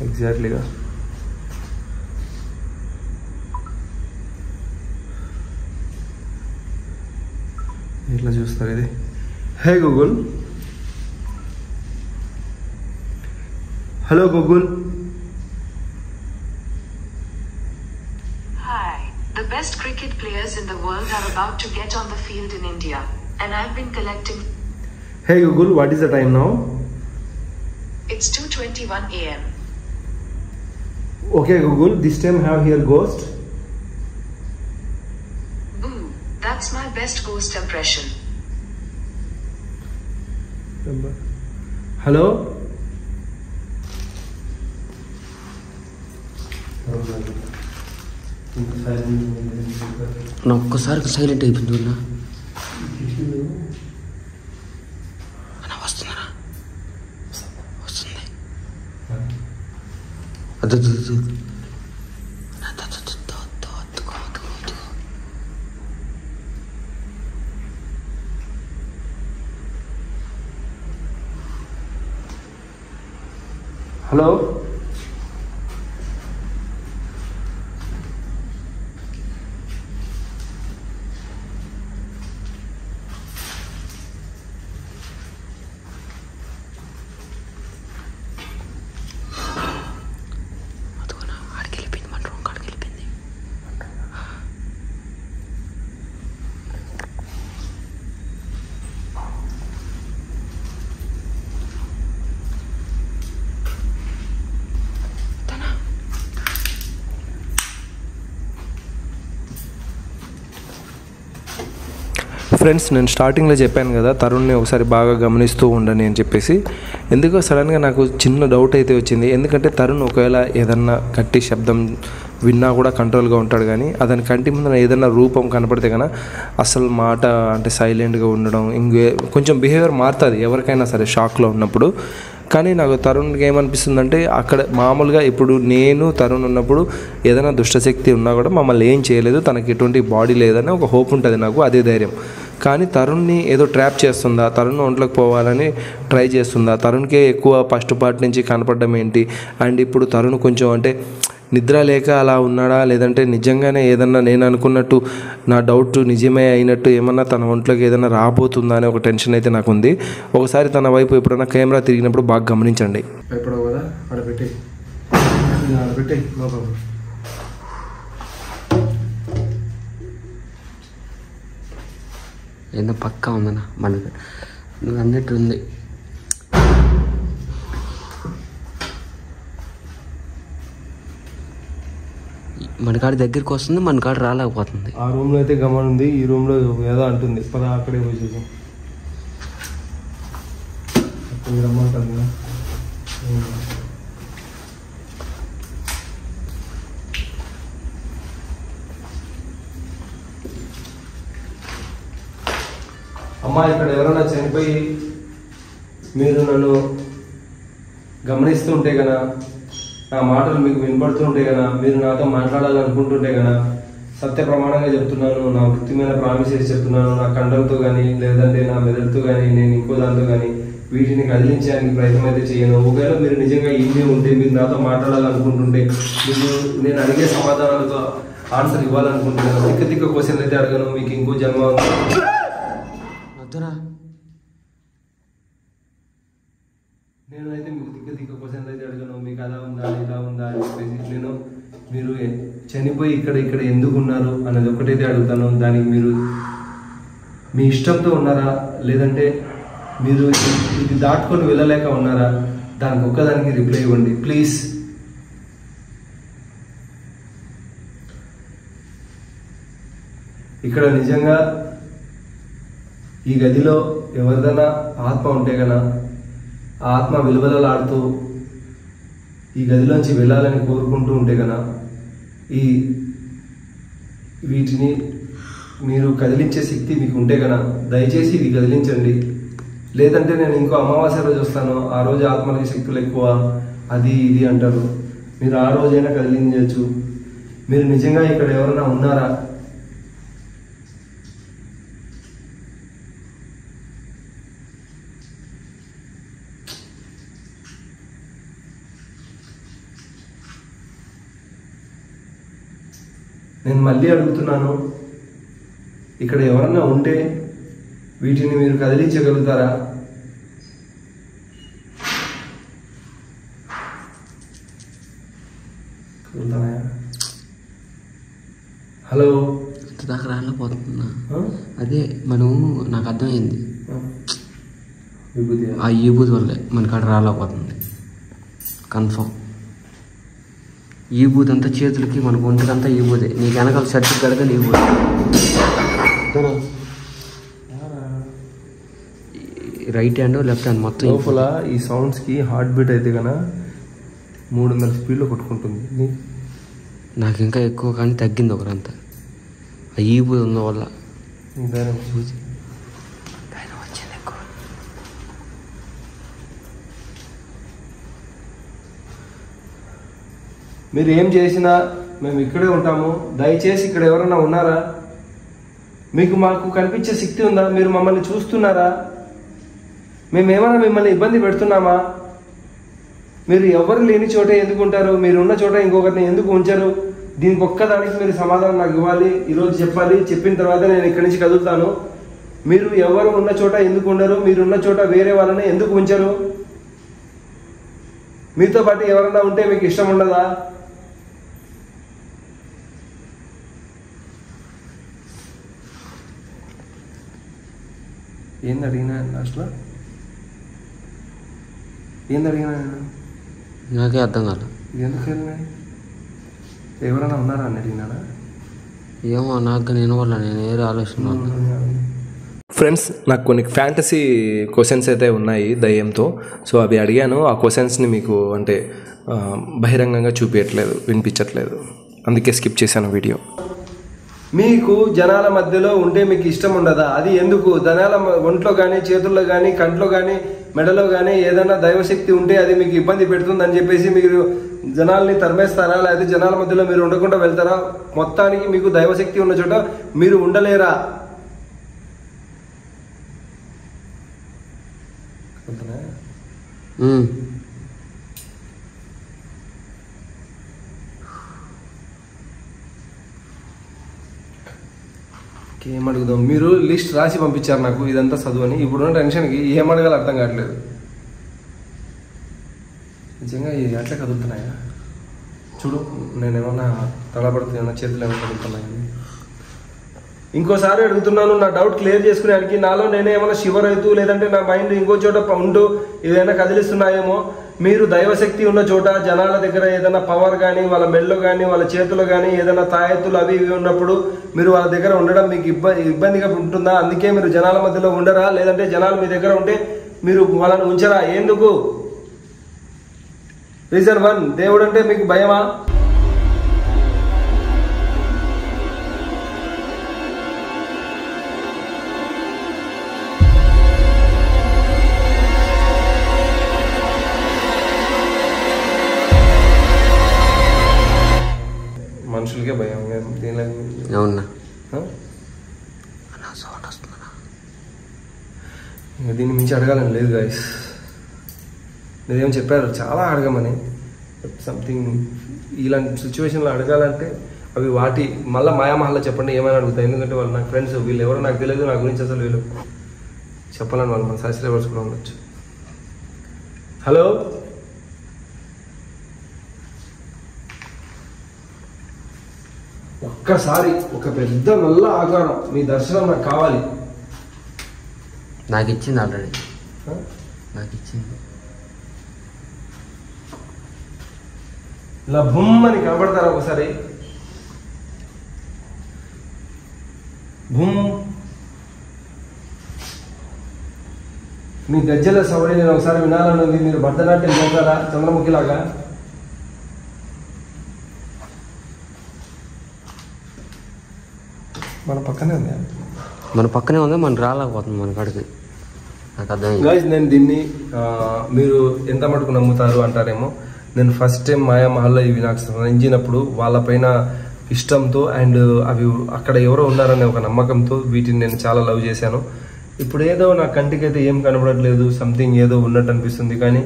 [SPEAKER 2] ఎగ్జాక్ట్లీగా ఎట్లా చూస్తారు ఇది? హే Google, hello Google.
[SPEAKER 4] Hi, the best cricket players in the world are about to get on the field in India, and I've been collecting.
[SPEAKER 2] Hey Google, what is the time now?
[SPEAKER 4] It's 2:21 a.m.
[SPEAKER 2] Okay Google, this time have here ghost.
[SPEAKER 4] Boo, that's my best ghost impression.
[SPEAKER 2] Hello?
[SPEAKER 3] నా ఒక్కసారి silent అయిపోయింది అన్న. వస్తుందా? వస్తుంది. అది
[SPEAKER 2] hello
[SPEAKER 1] friends, నేను స్టార్టింగ్లో చెప్పాను కదా తరుణ్ని ఒకసారి బాగా గమనిస్తూ ఉండని అని చెప్పేసి. ఎందుకో సడన్గా నాకు చిన్న డౌట్ అయితే వచ్చింది. ఎందుకంటే తరుణ్ ఒకవేళ ఏదన్నా గట్టి శబ్దం విన్నా కూడా కంట్రోల్గా ఉంటాడు, కానీ అతని కంటి ముందర ఏదైనా రూపం కనపడితే కన్నా అసలు మాట అంటే సైలెంట్గా ఉండడం, కొంచెం బిహేవియర్ మారుతుంది ఎవరికైనా సరే షాక్లో ఉన్నప్పుడు. కానీ నాకు తరుణ్కి ఏమనిపిస్తుందంటే అక్కడ మామూలుగా ఇప్పుడు నేను తరుణ్ ఉన్నప్పుడు ఏదైనా దుష్టశక్తి ఉన్నా కూడా మమ్మల్ని ఏం చేయలేదు, తనకి ఎటువంటి బాడీ లేదని ఒక హోప్ ఉంటుంది నాకు, అదే ధైర్యం. కానీ తరుణ్ని ఏదో ట్రాప్ చేస్తుందా, తరుణ్ ఒంట్లోకి పోవాలని ట్రై చేస్తుందా, తరుణ్కే ఎక్కువ ఫస్ట్ పార్ట్ నుంచి కనపడడం ఏంటి, అండ్ ఇప్పుడు తరుణ్ కొంచెం అంటే నిద్ర లేక అలా ఉన్నాడా, లేదంటే నిజంగానే ఏదన్నా నేను అనుకున్నట్టు నా డౌట్ నిజమే అయినట్టు ఏమన్నా తన ఒంట్లోకి ఏదైనా రాబోతుందా అనే ఒక టెన్షన్ అయితే నాకు ఉంది. ఒకసారి తన వైపు ఎప్పుడైనా కెమెరా తిరిగినప్పుడు బాగా గమనించండి.
[SPEAKER 2] భయపడవు కదా, ఆడపెట్టి ఆడపెట్టి నో ప్రాబ్లం.
[SPEAKER 3] ఏదో పక్కా ఉందన్న మనకు నువ్వు అన్నట్టు ఉంది. మన కాడి దగ్గరికి వస్తుంది, మన కాడ రాలేకపోతుంది.
[SPEAKER 2] ఆ రూమ్లో అయితే గమనం ఉంది, ఈ రూమ్లో ఏదో అంటుంది. పద అక్కడే పోయి చూసాం. రమ్మంటుంది. అమ్మా, ఇక్కడ ఎవరైనా చనిపోయి మీరు నన్ను గమనిస్తుంటే కదా, నా మాటలు మీకు వినపడుతుంటే కదా, మీరు నాతో మాట్లాడాలనుకుంటుంటే కదా, సత్య ప్రమాణంగా చెప్తున్నాను, నా వృత్తి మీద ప్రామిస్ చేసి చెప్తున్నాను, నా కండలతో కానీ లేదంటే నా మెదడుతో కానీ నేను ఇంకో దాంతో కానీ వీటిని కదిలించడానికి ప్రయత్నం అయితే చేయను. ఒకవేళ మీరు నిజంగా ఇన్నే ఉంటే, మీరు నాతో మాట్లాడాలనుకుంటుంటే, మీరు నేను అడిగే సమాధానాలతో ఆన్సర్ ఇవ్వాలనుకుంటున్నాను. తిక్క తిక్క క్వశ్చన్లు అయితే అడగను, మీకు ఇంకో జన్మ
[SPEAKER 3] వద్దురా.
[SPEAKER 2] నేనైతే మీకు తిక్క క్వశ్చన్లు అయితే అడగను, మీకు అలా ఉందా ఇలా ఉందా అని చెప్పేసి. నేను మీరు చనిపోయి ఇక్కడ ఎందుకు ఉన్నారు అనేది ఒకటైతే అడుగుతాను. దానికి మీరు మీ ఇష్టంతో ఉన్నారా, లేదంటే మీరు ఇది దాటుకొని వెళ్ళలేక ఉన్నారా, దానికి ఒక్కదానికి రిప్లై ఇవ్వండి ప్లీజ్. ఇక్కడ నిజంగా ఈ గదిలో ఎవరిదైనా ఆత్మ ఉంటే కన్నా ఆ ఆత్మ విలువలలాడుతూ ఈ గదిలోంచి వెళ్ళాలని కోరుకుంటూ ఉంటే కన్నా వీటిని మీరు కదిలించే శక్తి మీకు ఉంటే కన్నా దయచేసి ఇవి కదిలించండి. లేదంటే నేను ఇంకో అమావాస్య రోజు వస్తాను, ఆ రోజు ఆత్మలకి శక్తులు ఎక్కువ అది ఇది అంటారు, మీరు ఆ రోజైనా కదిలించవచ్చు. మీరు నిజంగా ఇక్కడ ఎవరైనా ఉన్నారా, నేను మళ్ళీ అడుగుతున్నాను, ఇక్కడ ఎవరన్నా ఉంటే వీటిని మీరు కదిలించగలుగుతారా? హలో,
[SPEAKER 3] దాకా రాలేకపోతున్నా. అదే మనం నాకు అర్థమైంది, ఆ ఈబూది వల్లే మన కాడ రాలేకపోతుంది కన్ఫర్మ్. ఈబూది అంతా చేతులకి మనకు ఒంటికంతా ఈబూదే. నీకు వెనకాల షర్ట్ కడగా ఈబూది. రైట్ హ్యాండ్ లెఫ్ట్ హ్యాండ్ మొత్తం
[SPEAKER 2] లోపల ఈ సౌండ్స్కి హార్ట్ బీట్ అయితే కన్నా 300 స్పీడ్లో కొట్టుకుంటుంది.
[SPEAKER 3] నాకు ఇంకా ఎక్కువ కానీ తగ్గింది ఒకరంతా. ఆ ఈబూది ఉన్న వల్ల వచ్చింది ఎక్కువ.
[SPEAKER 2] మీరు ఏం చేసినా మేము ఇక్కడే ఉంటాము. దయచేసి ఇక్కడ ఎవరైనా ఉన్నారా? మీకు మాకు కనిపించే శక్తి ఉందా? మీరు మమ్మల్ని చూస్తున్నారా? మేమేమైనా మిమ్మల్ని ఇబ్బంది పెడుతున్నామా? మీరు ఎవరు లేని చోట ఎందుకు ఉంటారు? మీరు ఉన్న చోట ఇంకొకరిని ఎందుకు ఉంచారు? దీనికి ఒక్కదానికి మీరు సమాధానం నాకు ఇవ్వాలి, ఈరోజు చెప్పాలి. చెప్పిన తర్వాత నేను ఇక్కడి నుంచి కదులుతాను. మీరు ఎవరు ఉన్న చోట ఎందుకు ఉండరు? మీరున్న చోట వేరే వాళ్ళని ఎందుకు ఉంచరు? మీతో పాటు ఎవరన్నా ఉంటే మీకు ఇష్టం ఉండదా? ఏంది అడిగినా లాస్ట్లో? ఏంది అడిగినా నేను?
[SPEAKER 3] నాకే అర్థం కాదు.
[SPEAKER 2] ఎందుకు ఎవరైనా ఉన్నారా అని అడిగినానా?
[SPEAKER 3] ఏమో నాకు నేను వల్ల నేను వేరే ఆలోచన.
[SPEAKER 1] ఫ్రెండ్స్, నాకు కొన్ని ఫ్యాంటసీ క్వశ్చన్స్ అయితే ఉన్నాయి దయ్యంతో. సో అవి అడిగాను. ఆ క్వశ్చన్స్ని మీకు అంటే బహిరంగంగా చూపించట్లేదు, వినిపించట్లేదు. అందుకే స్కిప్ చేశాను వీడియో.
[SPEAKER 2] మీకు జనాల మధ్యలో ఉంటే మీకు ఇష్టం ఉండదా? అది ఎందుకు? జనాల ఒంట్లో కానీ, చేతుల్లో కానీ, కంట్లో కానీ, మెడలో కానీ ఏదైనా దైవశక్తి ఉంటే అది మీకు ఇబ్బంది పెడుతుందని చెప్పేసి మీరు జనాల్ని తరిమేస్తారా? లేకపోతే జనాల మధ్యలో మీరు ఉండకుండా వెళ్తారా? మొత్తానికి మీకు దైవశక్తి ఉన్న చోట మీరు ఉండలేరా? ఏమడుగుదాం? మీరు లిస్ట్ రాసి పంపించారు నాకు, ఇదంతా చదువుని. ఇప్పుడున్న టెన్షన్కి ఏం అడగాలో అర్థం కావట్లేదు. నిజంగా ఇది అట్లా కదులుతున్నాయా? చూడు, నేనేమన్నా తలపడుతున్నా, చేతులు ఏమైనా కదులుతున్నాయని. ఇంకోసారి అడుగుతున్నాను, నా డౌట్ క్లియర్ చేసుకునేదానికి. నాలో నేనే ఏమైనా షివర్ అవుతూ లేదంటే నా మైండ్ ఇంకో చోట ఉంటూ ఏదైనా కదిలిస్తున్నాయేమో. మీరు దైవశక్తి ఉన్న చోట జనాల దగ్గర ఏదైనా పవర్ కానీ, వాళ్ళ మెడలో కానీ, వాళ్ళ చేతులు కానీ ఏదైనా తాయెత్తులు అవి ఇవి ఉన్నప్పుడు మీరు వాళ్ళ దగ్గర ఉండడం మీకు ఇబ్బందిగా ఉంటుందా? అందుకే మీరు జనాల మధ్యలో ఉండరా? లేదంటే జనాలు మీ దగ్గర ఉంటే మీరు వాళ్ళని ఉంచరా? ఎందుకు? రీజన్ 1, దేవుడు అంటే మీకు భయమా? మనుషులకే భయం,
[SPEAKER 3] అవునా?
[SPEAKER 2] దీన్ని మించి అడగాలని లేదు గాయస్. మీరేం చెప్పారు చాలా అడగమని. సంథింగ్ ఇలాంటి సిచ్యువేషన్లో అడగాలంటే అవి వాటి మళ్ళీ మాయామహల్లో చెప్పండి ఏమైనా అడుగుతాయి. ఎందుకంటే వాళ్ళు నాకు ఫ్రెండ్స్, వీళ్ళు ఎవరో నాకు తెలియదు, నా గురించి అసలు వీళ్ళు చెప్పాలని వాళ్ళు మన సబ్స్క్రైబర్స్ కూడా ఉండొచ్చు. హలో, ఒక్కసారి ఒక పెద్ద నల్ల ఆకారం మీ దర్శనం నాకు కావాలి.
[SPEAKER 3] నాకు ఇచ్చింది ఆల్రెడీ, నాకు ఇచ్చింది.
[SPEAKER 2] ఇలా భూమ్మని కనబడతారా ఒకసారి? భూమ్. మీ గజ్జల సవడి నేను ఒకసారి వినాలని ఉంది. మీరు భరతనాట్యం చేస్తారా చంద్రముఖిలాగా? మన పక్కనే ఉంది,
[SPEAKER 3] మన పక్కనే ఉంది. మనం రాలేకపోతుంది మన కాడికి. నాకు అర్థమైంది.
[SPEAKER 2] గైస్, నేను దీన్ని మీరు ఎంత మటుకు నమ్ముతారు అంటారేమో. నేను ఫస్ట్ టైం మాయామహల్లో ఇవి నాకు సంబంధించినప్పుడు వాళ్ళపైన ఇష్టంతో అండ్ అవి అక్కడ ఎవరో ఉన్నారనే ఒక నమ్మకంతో వీటిని నేను చాలా లవ్ చేశాను. ఇప్పుడు ఏదో నా కంటికి అయితే ఏం కనబడట్లేదు, సంథింగ్ ఏదో ఉన్నట్టు అనిపిస్తుంది. కానీ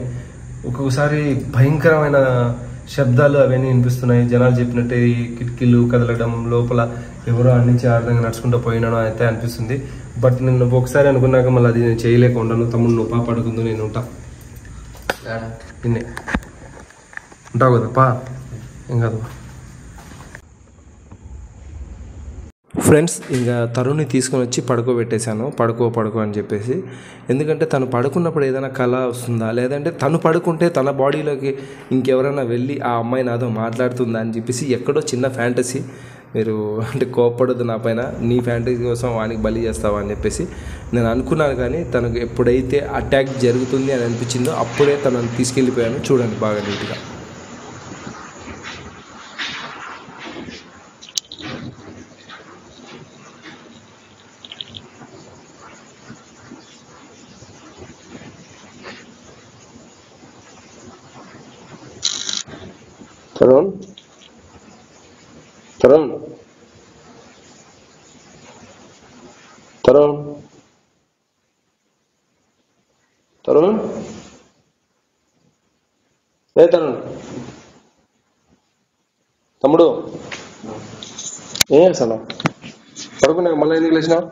[SPEAKER 2] ఒక్కొక్కసారి భయంకరమైన శబ్దాలు అవన్నీ వినిపిస్తున్నాయి. జనాలు చెప్పినట్టే ఈ కిటికీలు కదలడం, లోపల ఎవరో అన్నించి ఆర్థంగా నడుచుకుంటూ పోయినాను అయితే అనిపిస్తుంది. బట్ నేను ఒకసారి అనుకున్నాక మళ్ళీ అది నేను చేయలేక ఉండను. తమ్ముడు నువ్వు పాప అడుగుందో నేను ఉంటా, నిన్నే ఉంటావు కదా పా, ఏం కాదు.
[SPEAKER 1] ఫ్రెండ్స్, ఇంకా తరుణ్ని తీసుకొని వచ్చి పడుకోబెట్టేశాను. పడుకో అని చెప్పేసి. ఎందుకంటే తను పడుకున్నప్పుడు ఏదైనా కళ వస్తుందా, లేదంటే తను పడుకుంటే తన బాడీలోకి ఇంకెవరైనా వెళ్ళి ఆ అమ్మాయి నాతో మాట్లాడుతుందా అని చెప్పేసి ఎక్కడో చిన్న ఫ్యాంటసీ. మీరు అంటే కోప్పడద్దు నా పైన, నీ ఫ్యాంటసీ కోసం వానికి బలి చేస్తావా అని చెప్పేసి నేను అనుకున్నాను. కానీ తనకు ఎప్పుడైతే అటాక్ జరుగుతుంది అని అనిపించిందో అప్పుడే తనను తీసుకెళ్ళిపోయాను. చూడండి బాగా నీట్గా.
[SPEAKER 2] తరుణ్, తరుణ్ తరుణ్ తరుణ్ ఏ తరుణ్ తమ్ముడు ఏం అసలు పడుకున్నాక మళ్ళీ ఎందుకు లేచినావు?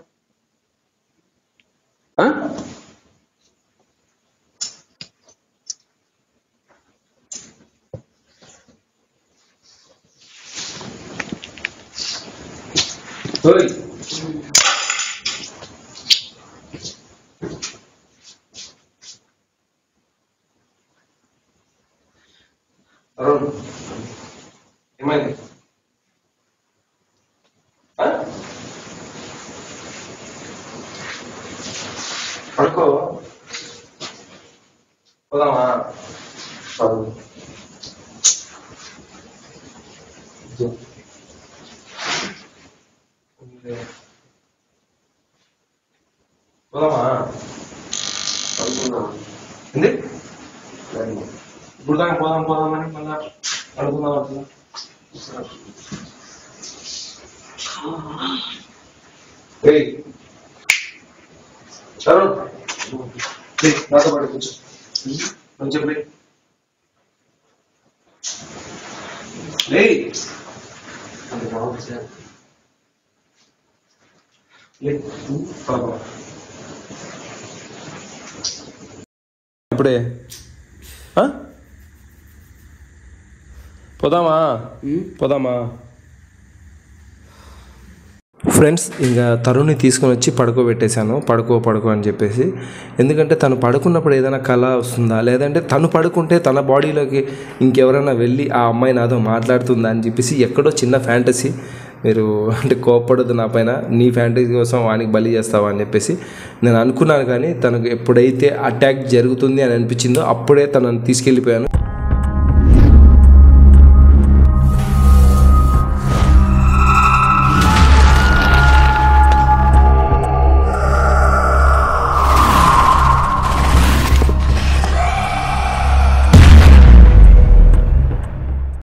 [SPEAKER 2] అరుణ్ ఏమైంది? పడుకో పోదామా? పోదామా? ఏంది ఇప్పుడు దాకా పోదామని మళ్ళా అడుగుదాం అట్లా. తరుణ్ నాతో పాటు కూర్చో కొంచెం ఇప్పుడే పోదామా?
[SPEAKER 1] ఫ్రెండ్స్ ఇంకా తరుణ్ని తీసుకొని వచ్చి పడుకోబెట్టేశాను. పడుకో అని చెప్పేసి. ఎందుకంటే తను పడుకున్నప్పుడు ఏదైనా కళ వస్తుందా, లేదంటే తను పడుకుంటే తన బాడీలోకి ఇంకెవరైనా వెళ్ళి ఆ అమ్మాయి నాతో మాట్లాడుతుందా అని చెప్పేసి ఎక్కడో చిన్న ఫ్యాంటసీ. మీరు అంటే కోప్పడద్దు నా పైన, నీ ఫ్యాంటసీ కోసం వానికి బలి చేస్తావా అని చెప్పేసి నేను అనుకున్నాను. కానీ తనకు ఎప్పుడైతే అటాక్ జరుగుతుంది అని అనిపించిందో అప్పుడే తనని తీసుకెళ్ళిపోయాను.